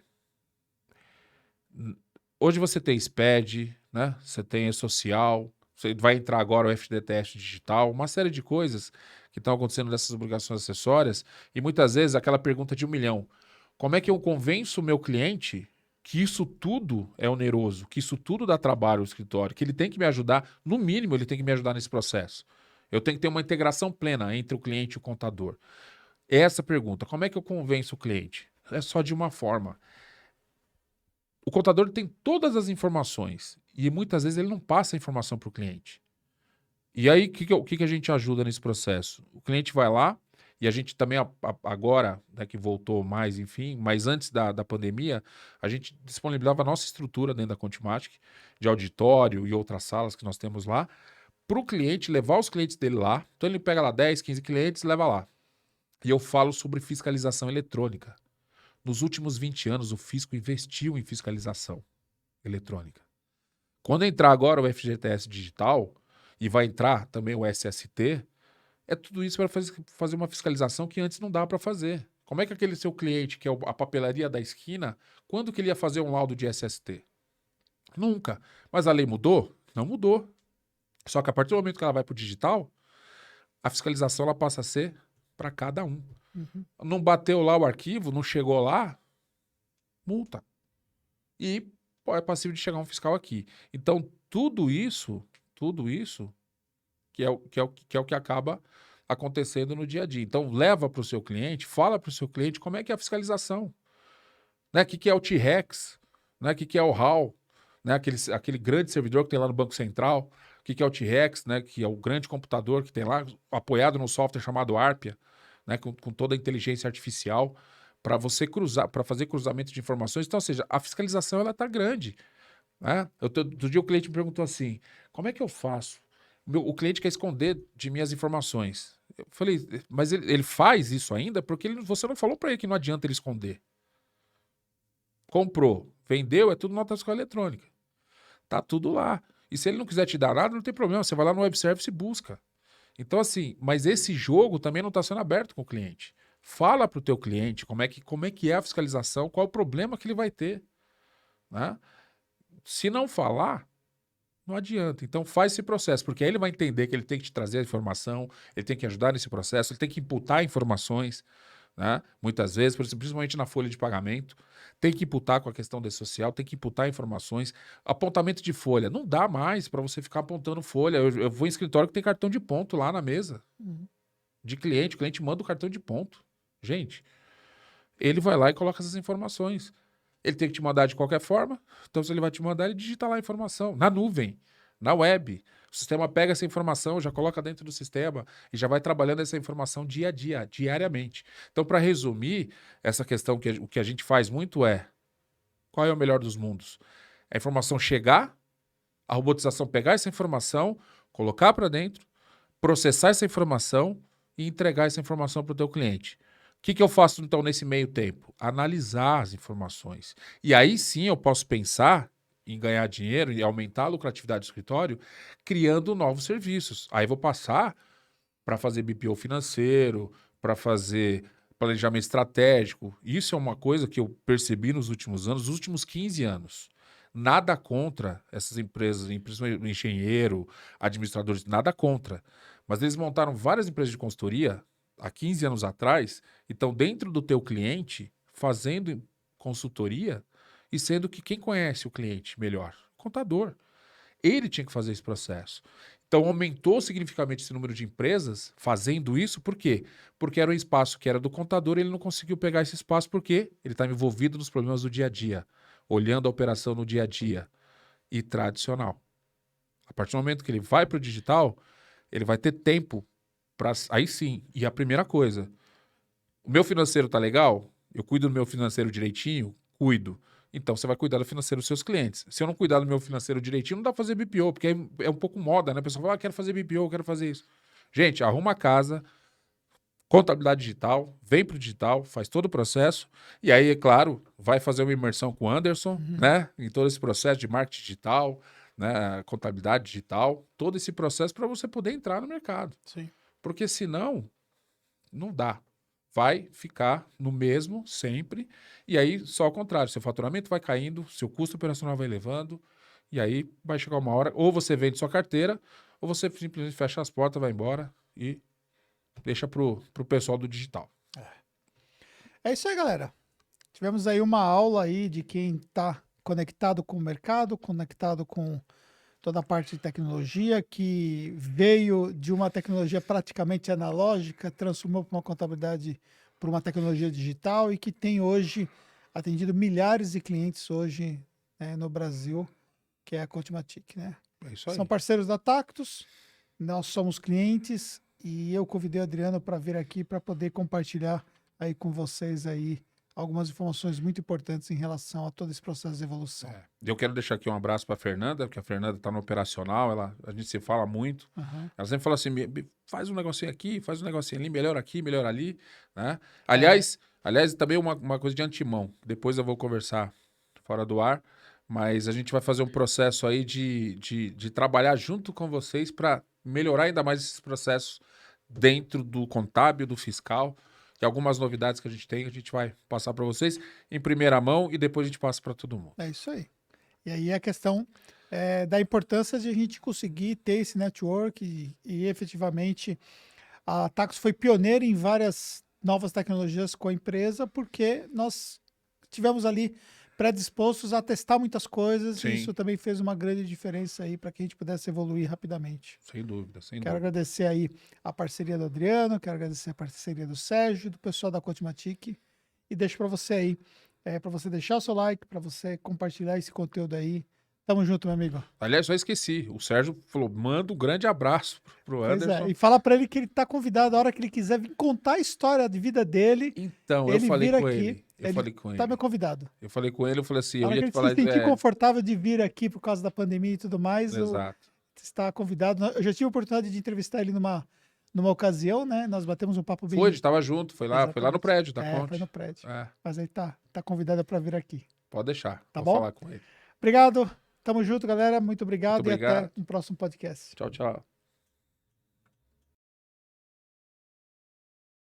[SPEAKER 2] Hoje você tem SPED, né? Você tem e-social, você vai entrar agora o FGTS digital, uma série de coisas que estão acontecendo dessas obrigações acessórias, e muitas vezes aquela pergunta de 1 milhão. Como é que eu convenço o meu cliente que isso tudo é oneroso, que isso tudo dá trabalho ao escritório, que ele tem que me ajudar, no mínimo ele tem que me ajudar nesse processo. Eu tenho que ter uma integração plena entre o cliente e o contador. Essa pergunta, como é que eu convenço o cliente? É só de uma forma. O contador tem todas as informações e muitas vezes ele não passa a informação para o cliente. E aí, o que a gente ajuda nesse processo? O cliente vai lá, e a gente também, agora, né, que voltou mais, enfim, mas antes da pandemia, a gente disponibilizava a nossa estrutura dentro da Contimatic, de auditório e outras salas que nós temos lá, para o cliente levar os clientes dele lá. Então ele pega lá 10, 15 clientes e leva lá. E eu falo sobre fiscalização eletrônica. Nos últimos 20 anos, o fisco investiu em fiscalização eletrônica. Quando entrar agora o FGTS digital, e vai entrar também o SST, é tudo isso para fazer uma fiscalização que antes não dava para fazer. Como é que aquele seu cliente, que é a papelaria da esquina, quando que ele ia fazer um laudo de SST? Nunca. Mas a lei mudou? Não mudou. Só que a partir do momento que ela vai para o digital, a fiscalização ela passa a ser para cada um.
[SPEAKER 1] Uhum.
[SPEAKER 2] Não bateu lá o arquivo, não chegou lá, multa. E é passível de chegar um fiscal aqui. Então, tudo isso que é o que acaba acontecendo no dia a dia. Então, leva para o seu cliente, fala para o seu cliente como é que é a fiscalização. Né? O que é o T-Rex, né? O que é o HAL, né? Aquele grande servidor que tem lá no Banco Central, o que é o T-Rex, né? Que é o grande computador que tem lá, apoiado num software chamado Arpia, né? Com toda a inteligência artificial, para você cruzar, para fazer cruzamento de informações. Então, ou seja, a fiscalização ela está grande. Né? Outro dia o cliente me perguntou assim, como é que eu faço? O cliente quer esconder de mim as informações. Eu falei, mas ele faz isso ainda porque você não falou para ele que não adianta ele esconder. Comprou, vendeu, é tudo nota fiscal eletrônica. Tá tudo lá. E se ele não quiser te dar nada, não tem problema. Você vai lá no web service e busca. Então, assim, mas esse jogo também não está sendo aberto com o cliente. Fala para o teu cliente como é que é a fiscalização, qual é o problema que ele vai ter. Né? Se não falar, não adianta. Então faz esse processo, porque aí ele vai entender que ele tem que te trazer a informação, ele tem que ajudar nesse processo, ele tem que imputar informações, né? Muitas vezes, principalmente na folha de pagamento, tem que imputar com a questão da social, tem que imputar informações. Apontamento de folha. Não dá mais para você ficar apontando folha. Eu vou em escritório que tem cartão de ponto lá na mesa. De cliente. O cliente manda o cartão de ponto. Gente, ele vai lá e coloca essas informações. Ele tem que te mandar de qualquer forma, então se ele vai te mandar, ele digita lá a informação, na nuvem, na web. O sistema pega essa informação, já coloca dentro do sistema e já vai trabalhando essa informação dia a dia, diariamente. Então, para resumir, essa questão, o que a gente faz muito é, qual é o melhor dos mundos? A informação chegar, a robotização pegar essa informação, colocar para dentro, processar essa informação e entregar essa informação para o teu cliente. O que eu faço, então, nesse meio tempo? Analisar as informações. E aí sim eu posso pensar em ganhar dinheiro e aumentar a lucratividade do escritório, criando novos serviços. Aí vou passar para fazer BPO financeiro, para fazer planejamento estratégico. Isso é uma coisa que eu percebi nos últimos anos, nos últimos 15 anos. Nada contra essas empresas, engenheiro, administradores, nada contra. Mas eles montaram várias empresas de consultoria há 15 anos atrás e estão dentro do teu cliente fazendo consultoria e sendo que quem conhece o cliente melhor? O contador. Ele tinha que fazer esse processo. Então aumentou significativamente esse número de empresas fazendo isso, por quê? Porque era um espaço que era do contador e ele não conseguiu pegar esse espaço porque ele estava envolvido nos problemas do dia a dia, olhando a operação no dia a dia e tradicional. A partir do momento que ele vai para o digital, ele vai ter tempo para... Aí sim, e a primeira coisa, o meu financeiro tá legal? Eu cuido do meu financeiro direitinho? Cuido. Então você vai cuidar do financeiro dos seus clientes. Se eu não cuidar do meu financeiro direitinho, não dá pra fazer BPO, porque é um pouco moda, né? A pessoa fala, quero fazer BPO, quero fazer isso. Gente, arruma a casa, contabilidade digital, vem pro digital, faz todo o processo, e aí, é claro, vai fazer uma imersão com o Anderson, né? Em todo esse processo de marketing digital, né? Contabilidade digital, todo esse processo para você poder entrar no mercado.
[SPEAKER 1] Sim.
[SPEAKER 2] Porque senão, não dá. Vai ficar no mesmo sempre, e aí só ao contrário, seu faturamento vai caindo, seu custo operacional vai elevando, e aí vai chegar uma hora, ou você vende sua carteira, ou você simplesmente fecha as portas, vai embora e deixa pro pessoal do digital.
[SPEAKER 1] É isso aí, galera. Tivemos aí uma aula aí de quem está conectado com o mercado, conectado com toda a parte de tecnologia, que veio de uma tecnologia praticamente analógica, transformou para uma contabilidade, para uma tecnologia digital e que tem hoje atendido milhares de clientes hoje, né, no Brasil, que é a Contimatic, né?
[SPEAKER 2] É isso aí.
[SPEAKER 1] São parceiros da Tactus, nós somos clientes e eu convidei o Adriano para vir aqui para poder compartilhar aí com vocês aí algumas informações muito importantes em relação a todo esse processo de evolução.
[SPEAKER 2] Eu quero deixar aqui um abraço para a Fernanda, porque a Fernanda está no operacional, a gente se fala muito.
[SPEAKER 1] Uhum.
[SPEAKER 2] Ela sempre fala assim, faz um negocinho aqui, faz um negocinho ali, melhor aqui, melhor ali, né? Aliás, também uma coisa de antemão, depois eu vou conversar fora do ar, mas a gente vai fazer um processo aí de trabalhar junto com vocês para melhorar ainda mais esses processos dentro do contábil, do fiscal, e algumas novidades que a gente vai passar para vocês em primeira mão e depois a gente passa para todo mundo.
[SPEAKER 1] É isso aí. E aí a questão da importância de a gente conseguir ter esse network e efetivamente a Tactus foi pioneira em várias novas tecnologias com a empresa porque nós tivemos ali predispostos a testar muitas coisas
[SPEAKER 2] Sim.
[SPEAKER 1] e isso também fez uma grande diferença aí para que a gente pudesse evoluir rapidamente.
[SPEAKER 2] Sem dúvida, sem
[SPEAKER 1] Quero
[SPEAKER 2] dúvida.
[SPEAKER 1] agradecer aí a parceria do Adriano, quero agradecer a parceria do Sérgio, do pessoal da Contimatic e deixo para você aí, para você deixar o seu like, para você compartilhar esse conteúdo aí. Tamo junto, meu amigo.
[SPEAKER 2] Aliás, só esqueci. O Sérgio falou: manda um grande abraço pro
[SPEAKER 1] Pois
[SPEAKER 2] Anderson.
[SPEAKER 1] e fala para ele que ele tá convidado a hora que ele quiser vir contar a história de vida dele.
[SPEAKER 2] Então,
[SPEAKER 1] ele
[SPEAKER 2] eu falei
[SPEAKER 1] vir
[SPEAKER 2] com
[SPEAKER 1] aqui,
[SPEAKER 2] ele. Eu falei com ele.
[SPEAKER 1] Tá meu convidado.
[SPEAKER 2] Eu falei com ele, eu falei assim,
[SPEAKER 1] A
[SPEAKER 2] eu
[SPEAKER 1] hora
[SPEAKER 2] ia
[SPEAKER 1] que
[SPEAKER 2] te
[SPEAKER 1] ele
[SPEAKER 2] falar.
[SPEAKER 1] se sentir confortável de vir aqui por causa da pandemia e tudo mais,
[SPEAKER 2] Exato.
[SPEAKER 1] está convidado. Eu já tive a oportunidade de entrevistar ele numa ocasião, né? Nós batemos um papo bem.
[SPEAKER 2] Foi, a gente tava junto, foi lá no prédio da Conte.
[SPEAKER 1] Foi no prédio.
[SPEAKER 2] É,
[SPEAKER 1] Mas aí tá convidado para vir aqui.
[SPEAKER 2] pode deixar.
[SPEAKER 1] Tá
[SPEAKER 2] Vou
[SPEAKER 1] bom?
[SPEAKER 2] falar com ele.
[SPEAKER 1] Obrigado. Tamo junto, galera. Muito obrigado,
[SPEAKER 2] Muito obrigado.
[SPEAKER 1] e até um próximo podcast.
[SPEAKER 2] Tchau, tchau.